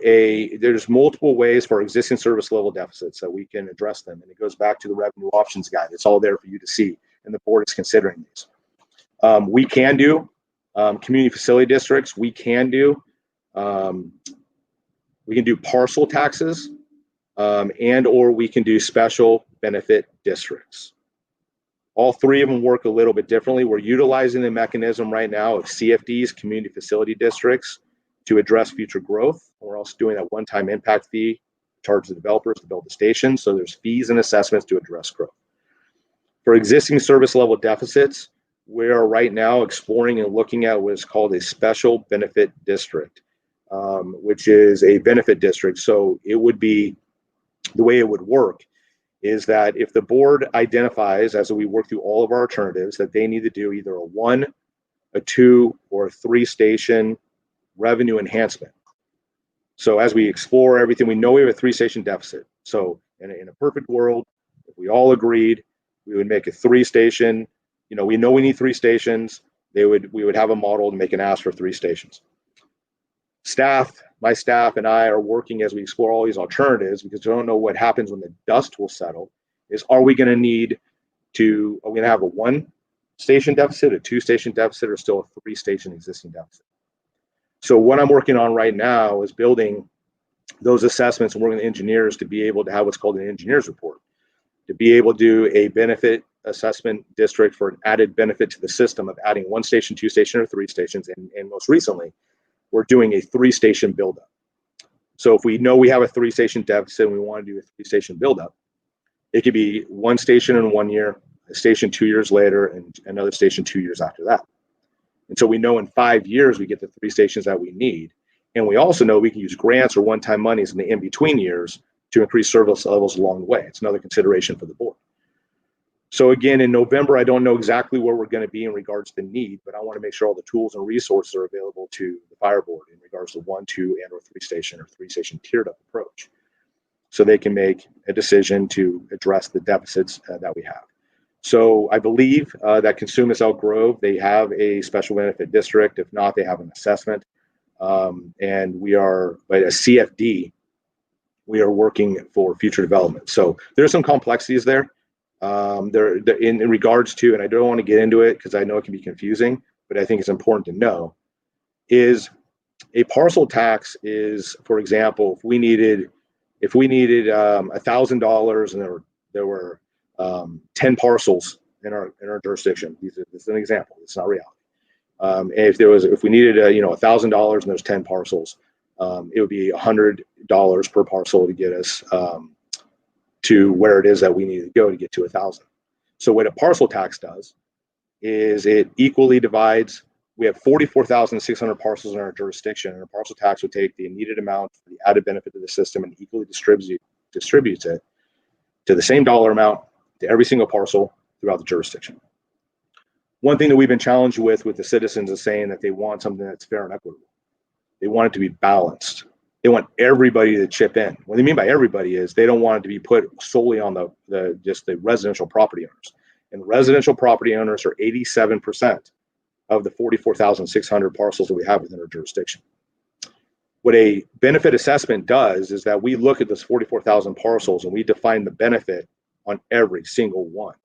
there's multiple ways for existing service level deficits that we can address them, and it goes back to the revenue options guide. It's all there for you to see, and the board is considering these. We can do community facility districts. We can do parcel taxes, and or we can do special benefit districts. All three of them work a little bit differently. We're utilizing the mechanism right now of CFDs, community facility districts, to address future growth. We're also doing that one-time impact fee, charge the developers to build the station. So there's fees and assessments to address growth. For existing service level deficits, we are right now exploring and looking at what is called a special benefit district, which is a benefit district. So it would be, the way it would work is that if the board identifies, as we work through all of our alternatives, that they need to do either a 1, a 2, or a 3 station revenue enhancement. So as we explore everything, we know we have a 3 station deficit. So in a perfect world, if we all agreed, we would make a 3 station. We know we need 3 stations. We would have a model to make an ask for 3 stations. My staff and I are working as we explore all these alternatives, because we don't know what happens when the dust will settle. Are we going to have a 1 station deficit, a 2 station deficit, or still a 3 station existing deficit? So what I'm working on right now is building those assessments and working with engineers to be able to have what's called an engineer's report, to be able to do a benefit assessment district for an added benefit to the system of adding 1 station, 2 station, or 3 stations. And most recently, we're doing a 3 station buildup. So if we know we have a 3 station deficit and we want to do a 3 station buildup, it could be 1 station in 1 year, a station 2 years later, and another station 2 years after that. And so we know in 5 years we get the 3 stations that we need. And we also know we can use grants or one-time monies in the in-between years to increase service levels along the way. It's another consideration for the board. So again, in November, I don't know exactly where we're going to be in regards to the need, but I want to make sure all the tools and resources are available to the fire board in regards to 1, 2, and or 3 station or 3 station tiered up approach, so they can make a decision to address the deficits that we have. So I believe that Consumnes Elk Grove, they have a special benefit district. If not, they have an assessment. And we are, by a CFD, we are working for future development. So there's some complexities there. In regards to, and I don't want to get into it because I know it can be confusing, but I think it's important to know, is a parcel tax is, for example, if we needed $1,000 and there were 10 parcels in our jurisdiction. This is an example. It's not reality. If we needed $1,000 and there's 10 parcels, it would be $100 per parcel to get us to where it is that we need to go to get to 1,000. So what a parcel tax does is it equally divides. We have 44,600 parcels in our jurisdiction, and a parcel tax would take the needed amount for the added benefit to the system and equally distributes it to the same dollar amount to every single parcel throughout the jurisdiction. One thing that we've been challenged with the citizens is saying that they want something that's fair and equitable. They want it to be balanced. They want everybody to chip in. What they mean by everybody is they don't want it to be put solely on just the residential property owners. And residential property owners are 87% of the 44,600 parcels that we have within our jurisdiction. What a benefit assessment does is that we look at those 44,000 parcels and we define the benefit on every single one.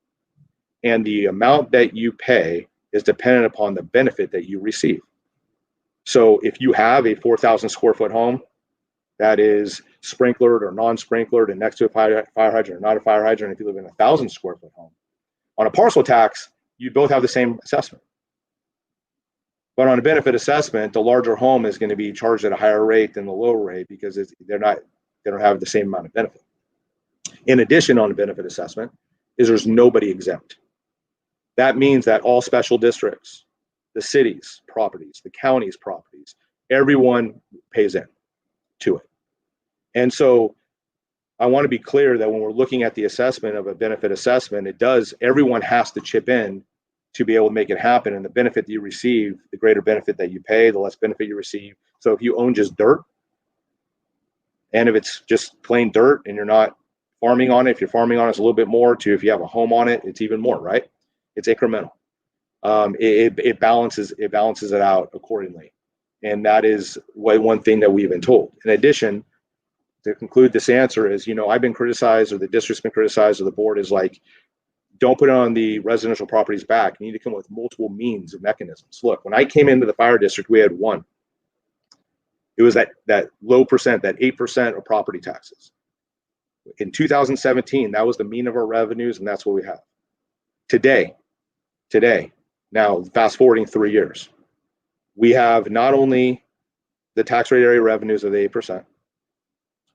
And the amount that you pay is dependent upon the benefit that you receive. So if you have a 4,000 square foot home that is sprinklered or non-sprinklered and next to a fire hydrant or not a fire hydrant, if you live in a 1,000 square foot home, on a parcel tax, you both have the same assessment. But on a benefit assessment, the larger home is going to be charged at a higher rate than the lower rate because they don't have the same amount of benefit. In addition, on a benefit assessment, there's nobody exempt. That means that all special districts, the city's properties, the county's properties, everyone pays in to it. And so I want to be clear that when we're looking at the assessment of a benefit assessment, everyone has to chip in to be able to make it happen. And the benefit that you receive, the greater benefit that you pay, the less benefit you receive. So if you own just dirt, and if it's just plain dirt and you're not farming on it, if you're farming on it, it's a little bit more. To if you have a home on it, it's even more, right? It's incremental. It balances it out accordingly. And that is one thing that we've been told. In addition, to conclude this answer is, I've been criticized, or the district's been criticized, or the board is like, don't put it on the residential properties back. You need to come up with multiple means of mechanisms. Look, when I came into the fire district, we had one. It was that low percent, that 8% of property taxes. In 2017, that was the mean of our revenues, and that's what we have. Today, now fast forwarding 3 years, we have not only the tax rate area revenues of the 8%,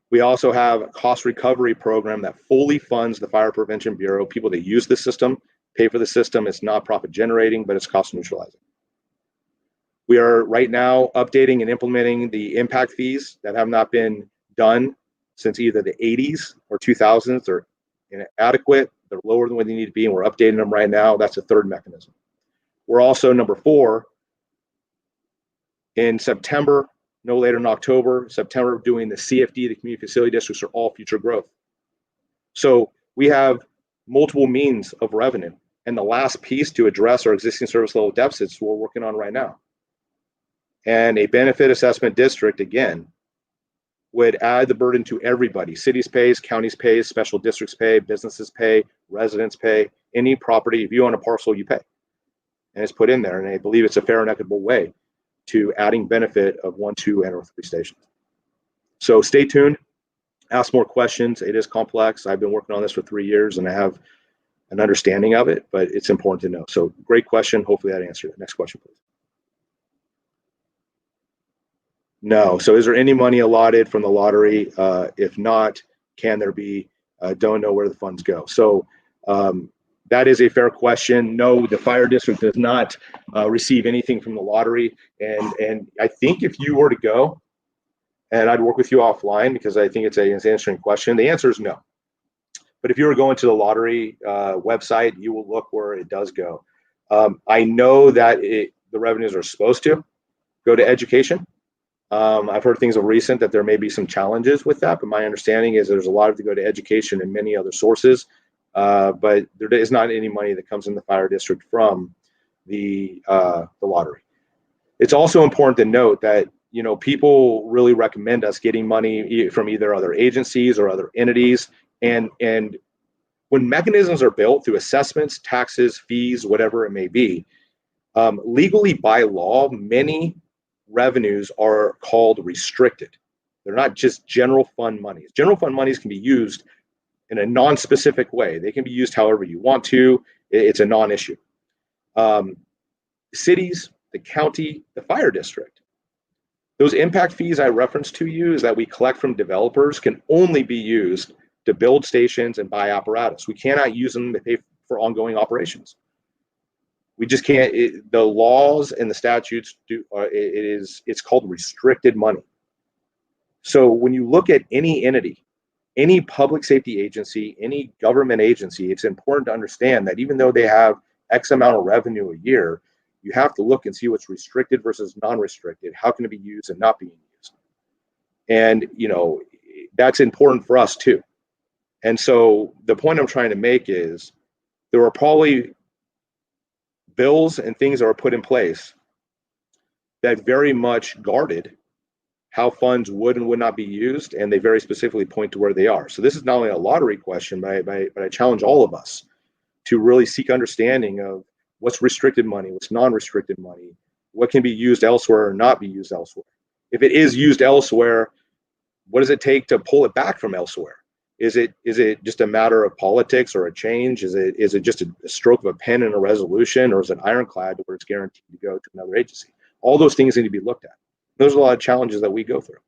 we also have a cost recovery program that fully funds the Fire Prevention Bureau. People that use the system pay for the system. It's not profit generating, but it's cost neutralizing. We are right now updating and implementing the impact fees that have not been done since either the 80s or 2000s. They're inadequate. They're lower than what they need to be, and we're updating them right now. That's a third mechanism. We're also, number 4, in September, no later than October, September, doing the CFD, the community facility districts, are all future growth. So we have multiple means of revenue. And the last piece to address our existing service level deficits we're working on right now. And a benefit assessment district, again, would add the burden to everybody. Cities pays, counties pays, special districts pay, businesses pay, residents pay. Any property, if you own a parcel, you pay. And it's put in there. And I believe it's a fair and equitable way to adding benefit of 1, 2, and or 3 stations. So stay tuned, ask more questions. It is complex. I've been working on this for 3 years and I have an understanding of it, but it's important to know. So great question. Hopefully that answered it. Next question, please. No. So is there any money allotted from the lottery? If not, can there be? Don't know where the funds go. So that is a fair question. No, the fire district does not receive anything from the lottery. And I think if you were to go, and I'd work with you offline because I think it's an answering question, the answer is no. But if you were going to the lottery website, you will look where it does go. I know that the revenues are supposed to go to education. I've heard things of recent that there may be some challenges with that, but my understanding is there's a lot of to go to education and many other sources. But there is not any money that comes in the fire district from the lottery. It's also important to note that people really recommend us getting money from either other agencies or other entities, and when mechanisms are built through assessments, taxes, fees, whatever it may be, legally by law, many revenues are called restricted. They're not just general fund monies. General fund monies can be used in a non-specific way. They can be used however you want to. It's a non-issue. Cities, the county, the fire district, those impact fees I referenced to you is that we collect from developers can only be used to build stations and buy apparatus. We cannot use them to pay for ongoing operations. We just can't. The laws and the statutes do. It's called restricted money. So when you look at any entity, any public safety agency, any government agency, it's important to understand that even though they have X amount of revenue a year, you have to look and see what's restricted versus non-restricted. How can it be used and not being used? And that's important for us too. And so the point I'm trying to make is there are probably bills and things that are put in place that very much guarded how funds would and would not be used, and they very specifically point to where they are. So this is not only a lottery question, but I challenge all of us to really seek understanding of what's restricted money, what's non-restricted money, what can be used elsewhere or not be used elsewhere. If it is used elsewhere, what does it take to pull it back from elsewhere? Is it just a matter of politics or a change? Is it just a stroke of a pen in a resolution, or is it ironclad where it's guaranteed to go to another agency? All those things need to be looked at. There's a lot of challenges that we go through.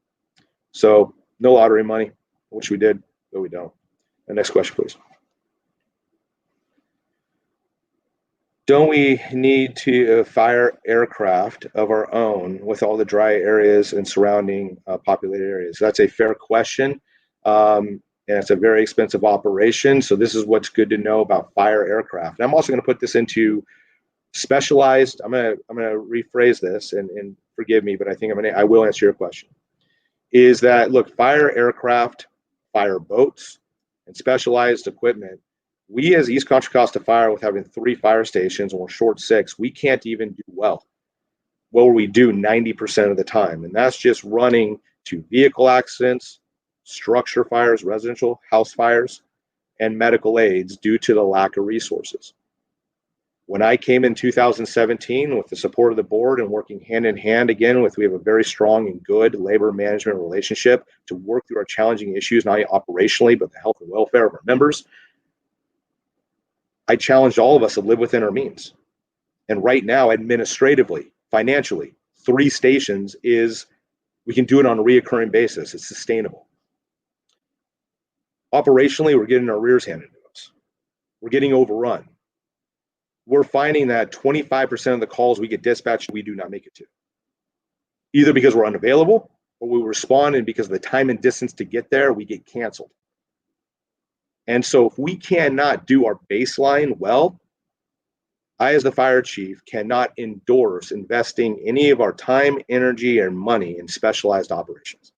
So no lottery money, which we did, but we don't. And next question, please. Don't we need to fire aircraft of our own with all the dry areas and surrounding populated areas? That's a fair question. And it's a very expensive operation. So this is what's good to know about fire aircraft. And I'm also going to put this into specialized. I'm going to rephrase this and forgive me, but I think I will answer your question. Is that, look, fire aircraft, fire boats, and specialized equipment, we as East Contra Costa Fire, with having 3 fire stations and we're short 6, we can't even do well we do 90% of the time. And that's just running to vehicle accidents, structure fires, residential house fires, and medical aids due to the lack of resources. When I came in 2017 with the support of the board and working hand in hand again we have a very strong and good labor management relationship to work through our challenging issues, not only operationally, but the health and welfare of our members. I challenged all of us to live within our means. And right now, administratively, financially, 3 stations we can do it on a reoccurring basis. It's sustainable. Operationally, we're getting our rears handed to us. We're getting overrun. We're finding that 25% of the calls we get dispatched, we do not make it to. Either because we're unavailable, or we respond, and because of the time and distance to get there, we get canceled. And so if we cannot do our baseline well, I, as the fire chief, cannot endorse investing any of our time, energy, and money in specialized operations.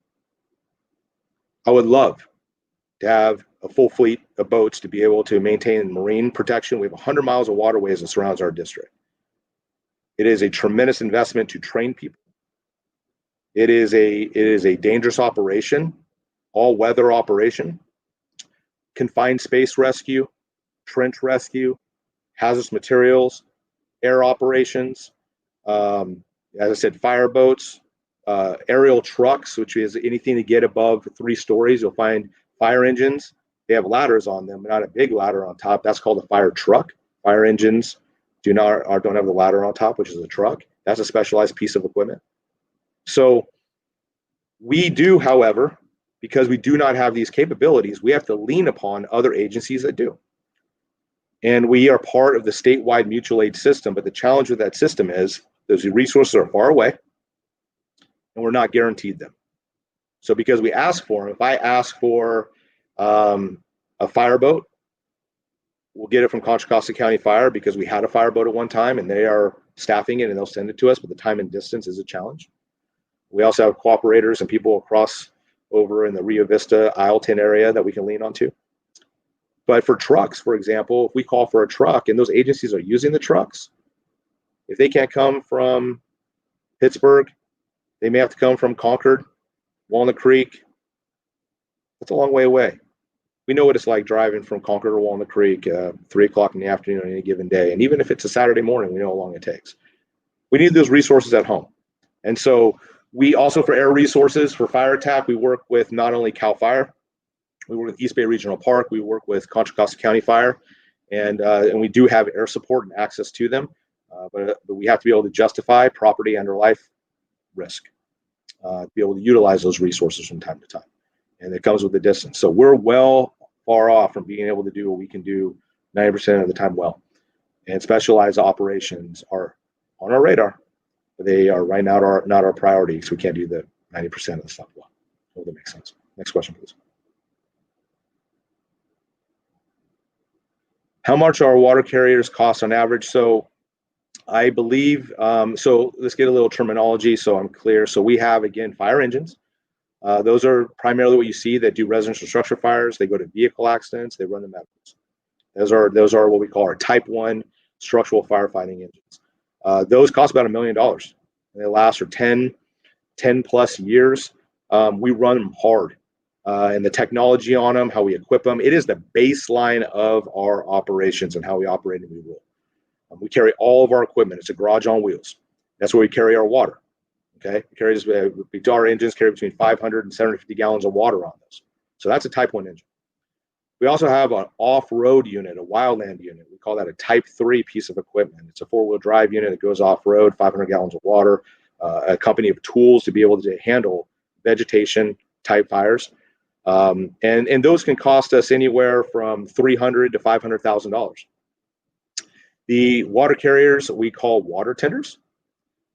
I would love to have a full fleet of boats to be able to maintain marine protection. We have 100 miles of waterways that surrounds our district. It is a tremendous investment to train people. It is a dangerous operation, all-weather operation. Confined space rescue, trench rescue, hazardous materials, air operations, as I said, fire boats, aerial trucks, which is anything to get above 3 stories. You'll find fire engines. They have ladders on them, but not a big ladder on top. That's called a fire truck. Fire engines don't have the ladder on top, which is a truck. That's a specialized piece of equipment. So we do, however, because we do not have these capabilities, we have to lean upon other agencies that do. And we are part of the statewide mutual aid system, but the challenge with that system is those resources are far away and we're not guaranteed them. So because we ask for them, if I ask for a fireboat, we'll get it from Contra Costa County Fire because we had a fireboat at one time and they are staffing it and they'll send it to us, but the time and distance is a challenge. We also have cooperators and people across over in the Rio Vista, Isleton area that we can lean onto. But for trucks, for example, if we call for a truck and those agencies are using the trucks, if they can't come from Pittsburgh, they may have to come from Concord, Walnut Creek. That's a long way away. We know what it's like driving from Concord or Walnut Creek 3 o'clock in the afternoon on any given day. And even if it's a Saturday morning, we know how long it takes. We need those resources at home. And so we also, for air resources, for fire attack, we work with not only CAL FIRE, we work with East Bay Regional Park, we work with Contra Costa County Fire, and we do have air support and access to them, but we have to be able to justify property and or life risk, to be able to utilize those resources from time to time. And it comes with the distance. So we're well far off from being able to do what we can do 90% of the time well. And specialized operations are on our radar. They are right now not our priority, so we can't do the 90% of the stuff well. Hope that makes sense. Next question, please. How much are water carriers cost on average? So I believe, so let's get a little terminology so I'm clear. So we have, again, fire engines. Those are primarily what you see that do residential structure fires. They go to vehicle accidents. They run the medicals. Those are what we call our type 1 structural firefighting engines. Those cost about $1 million. And they last for 10 plus years. We run them hard. And the technology on them, how we equip them, it is the baseline of our operations and how we operate and we rule. We carry all of our equipment. It's a garage on wheels. That's where we carry our water. Okay, our engines carry between 500 and 750 gallons of water on those. So that's a type 1 engine. We also have an off-road unit, a wildland unit. We call that a type 3 piece of equipment. It's a 4-wheel drive unit that goes off-road, 500 gallons of water. a company of tools to be able to handle vegetation type fires. And those can cost us anywhere from $300,000 to $500,000. The water carriers we call water tenders.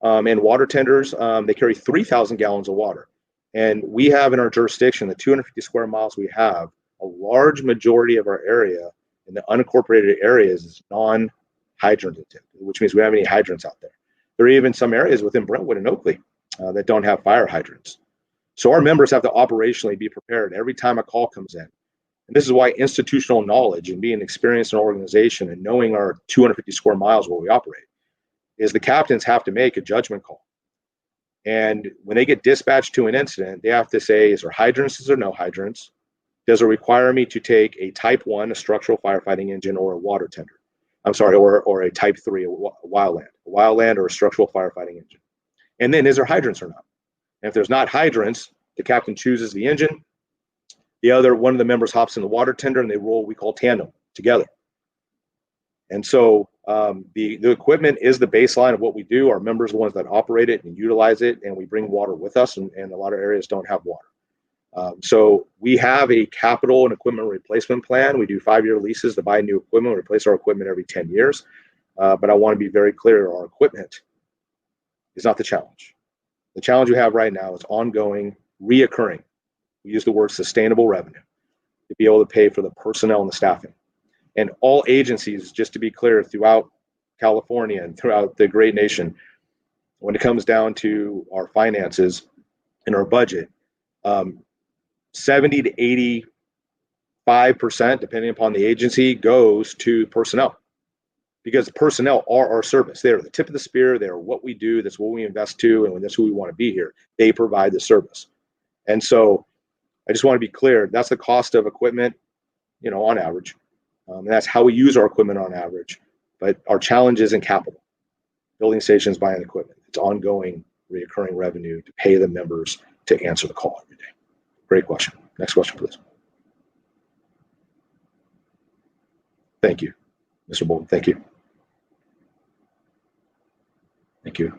And water tenders, they carry 3,000 gallons of water. And we have in our jurisdiction, the 250 square miles we have, a large majority of our area in the unincorporated areas is non-hydranted, which means we don't have any hydrants out there. There are even some areas within Brentwood and Oakley that don't have fire hydrants. So our members have to operationally be prepared every time a call comes in. And this is why institutional knowledge and being experienced in an organization and knowing our 250 square miles where we operate is the captains have to make a judgment call. And when they get dispatched to an incident, they have to say, is there hydrants, is there no hydrants? Does it require me to take a type 1, a structural firefighting engine, or a water tender? I'm sorry, or a type 3, a wildland or a structural firefighting engine. And then is there hydrants or not? And if there's not hydrants, the captain chooses the engine. One of the members hops in the water tender and they roll what we call tandem together. And so the equipment is the baseline of what we do. Our members are the ones that operate it and utilize it, and we bring water with us, and a lot of areas don't have water. So we have a capital and equipment replacement plan. We do 5-year leases to buy new equipment, replace our equipment every 10 years. But I want to be very clear, our equipment is not the challenge. The challenge we have right now is ongoing, reoccurring. We use the word sustainable revenue to be able to pay for the personnel and the staffing. And all agencies, just to be clear, throughout California and throughout the great nation, when it comes down to our finances and our budget, 70 to 85%, depending upon the agency, goes to personnel. Because personnel are our service. They're the tip of the spear. They're what we do. That's what we invest to. And that's who we want to be here. They provide the service. And so I just want to be clear. That's the cost of equipment, on average. And that's how we use our equipment on average. But our challenge is in capital. Building stations, buying equipment. It's ongoing, recurring revenue to pay the members to answer the call every day. Great question. Next question, please. Thank you, Mr. Bolton. Thank you. Thank you.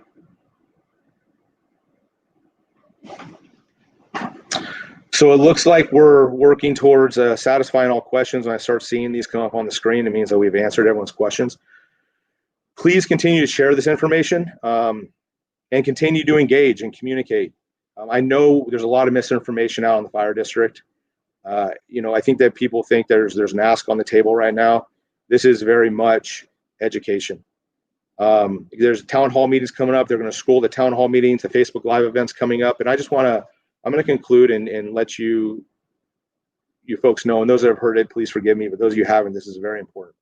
So it looks like we're working towards satisfying all questions. When I start seeing these come up on the screen, it means that we've answered everyone's questions. Please continue to share this information and continue to engage and communicate. I know there's a lot of misinformation out in the fire district. I think that people think there's an ask on the table right now. This is very much education. There's town hall meetings coming up. They're going to scroll the town hall meetings, the Facebook Live events coming up. And I'm going to conclude and let you folks know, and those that have heard it, please forgive me, but those of you who haven't, this is very important.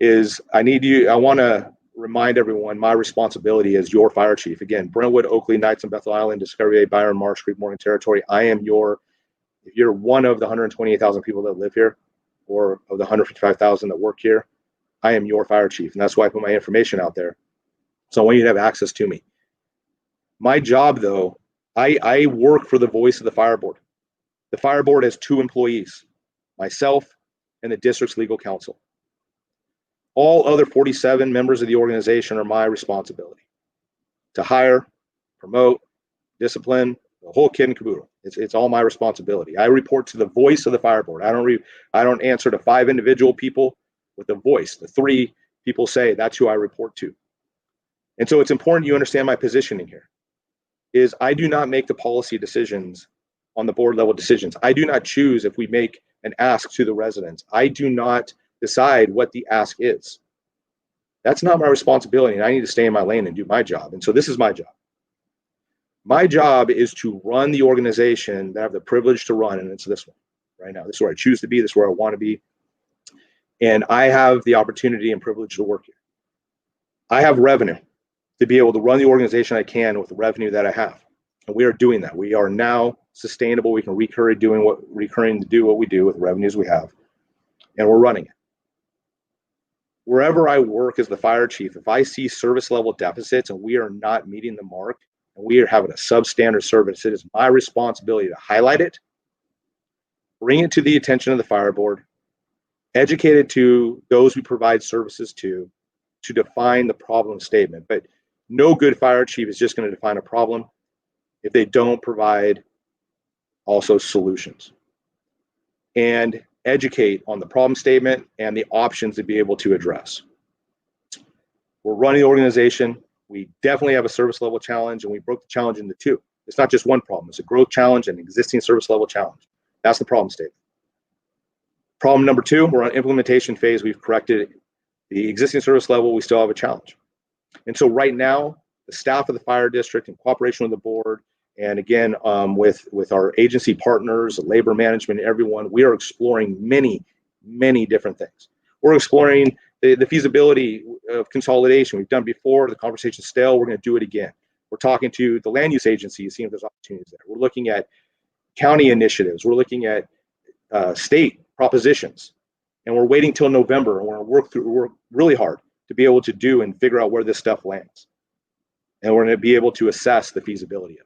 I want to remind everyone my responsibility as your fire chief. Again, Brentwood, Oakley, Knights, and Bethel Island, Discovery Bay, Byron, Marsh Creek, Morgan Territory. If you're one of the 128,000 people that live here, or of the 155,000 that work here, I am your fire chief. And that's why I put my information out there. So I want you to have access to me. My job, though, I work for the voice of the fire board. The fire board has 2 employees, myself and the district's legal counsel. All other 47 members of the organization are my responsibility to hire, promote, discipline, the whole kit and caboodle. It's all my responsibility. I report to the voice of the fire board. I don't answer to 5 individual people with the voice. The 3 people say that's who I report to. And so it's important you understand my positioning here. Is I do not make the policy decisions on the board level decisions. I do not choose if we make an ask to the residents. I do not decide what the ask is. That's not my responsibility, and I need to stay in my lane and do my job. And so this is my job. My job is to run the organization that I have the privilege to run, and it's this one right now. This is where I choose to be. This is where I want to be. And I have the opportunity and privilege to work here. I have revenue to be able to run the organization I can with the revenue that I have. And we are doing that. We are now sustainable. We can recurring to do what we do with the revenues we have. And we're running it. Wherever I work as the fire chief, if I see service level deficits and we are not meeting the mark and we are having a substandard service, it is my responsibility to highlight it, bring it to the attention of the fire board, educate it to those we provide services to define the problem statement. But No good fire chief is just going to define a problem if they don't provide also solutions and educate on the problem statement and the options to be able to address. We're running the organization. We definitely have a service level challenge, and we broke the challenge into two. It's not just one problem. It's a growth challenge and existing service level challenge. That's the problem statement. Problem number two, we're on implementation phase. We've corrected the existing service level. We still have a challenge. And so right now, the staff of the fire district, in cooperation with the board, and again, with our agency partners, labor management, everyone, we are exploring many, many different things. We're exploring the feasibility of consolidation. We've done before. The conversation's stale. We're going to do it again. We're talking to the land use agencies, seeing if there's opportunities there. We're looking at county initiatives. We're looking at state propositions. And we're waiting till November, and we're going to work really hard to be able to do and figure out where this stuff lands. And we're going to be able to assess the feasibility of it.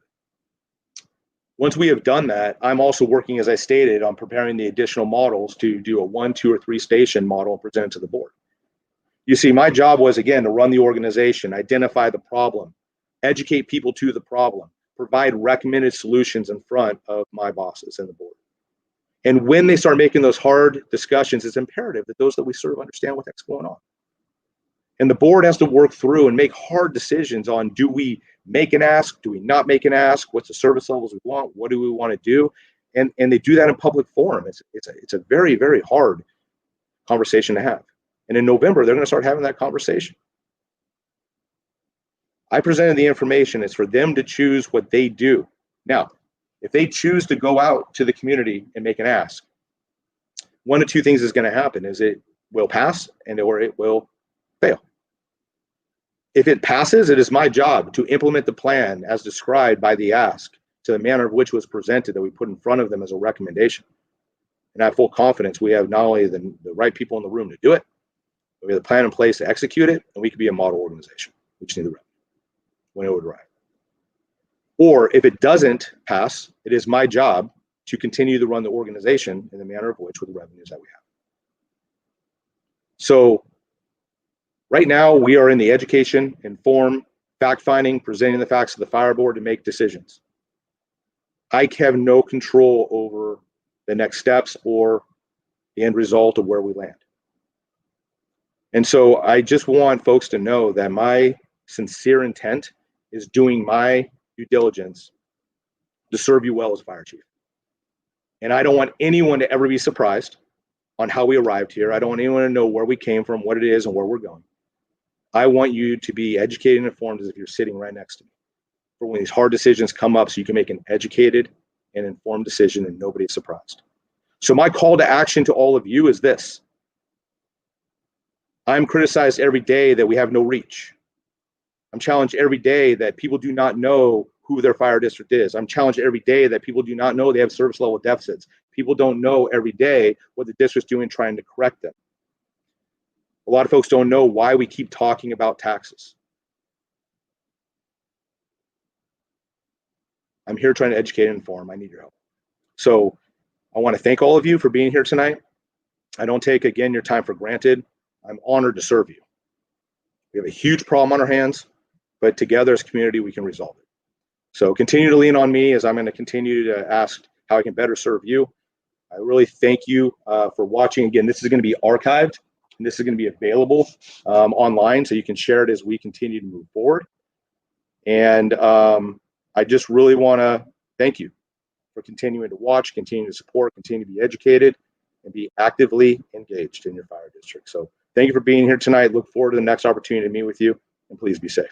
Once we have done that, I'm also working, as I stated, on preparing the additional models to do a 1, 2, or 3 station model and present it to the board. You see, my job was, again, to run the organization, identify the problem, educate people to the problem, provide recommended solutions in front of my bosses and the board. And when they start making those hard discussions, it's imperative that those that we serve understand what's going on. And the board has to work through and make hard decisions on, do we make an ask? Do we not make an ask? What's the service levels we want? What do we want to do? And they do that in public forum. It's a very, very hard conversation to have. And in November, they're going to start having that conversation. I presented the information. It's for them to choose what they do. Now, if they choose to go out to the community and make an ask, one of two things is going to happen: is it will pass or it will fail. If it passes, it is my job to implement the plan as described by the ask to the manner of which was presented that we put in front of them as a recommendation. And I have full confidence we have not only the right people in the room to do it, but we have the plan in place to execute it, and we could be a model organization. We just need the revenue when it would arrive. Or if it doesn't pass, it is my job to continue to run the organization in the manner of which with the revenues that we have. So right now, we are in the education, inform, fact-finding, presenting the facts to the fire board to make decisions. I have no control over the next steps or the end result of where we land. And so I just want folks to know that my sincere intent is doing my due diligence to serve you well as fire chief. And I don't want anyone to ever be surprised on how we arrived here. I don't want anyone to know where we came from, what it is, and where we're going. I want you to be educated and informed as if you're sitting right next to me for when these hard decisions come up, so you can make an educated and informed decision and nobody's surprised. So my call to action to all of you is this. I'm criticized every day that we have no reach. I'm challenged every day that people do not know who their fire district is. I'm challenged every day that people do not know they have service level deficits. People don't know every day what the district's doing trying to correct them. A lot of folks don't know why we keep talking about taxes. I'm here trying to educate and inform. I need your help. So I want to thank all of you for being here tonight. I don't take, again, your time for granted. I'm honored to serve you. We have a huge problem on our hands, but together as a community, we can resolve it. So continue to lean on me as I'm going to continue to ask how I can better serve you. I really thank you for watching. Again, this is going to be archived, and this is going to be available online, so you can share it as we continue to move forward. And I just really want to thank you for continuing to watch, continue to support, continue to be educated, and be actively engaged in your fire district. So thank you for being here tonight. Look forward to the next opportunity to meet with you, and please be safe.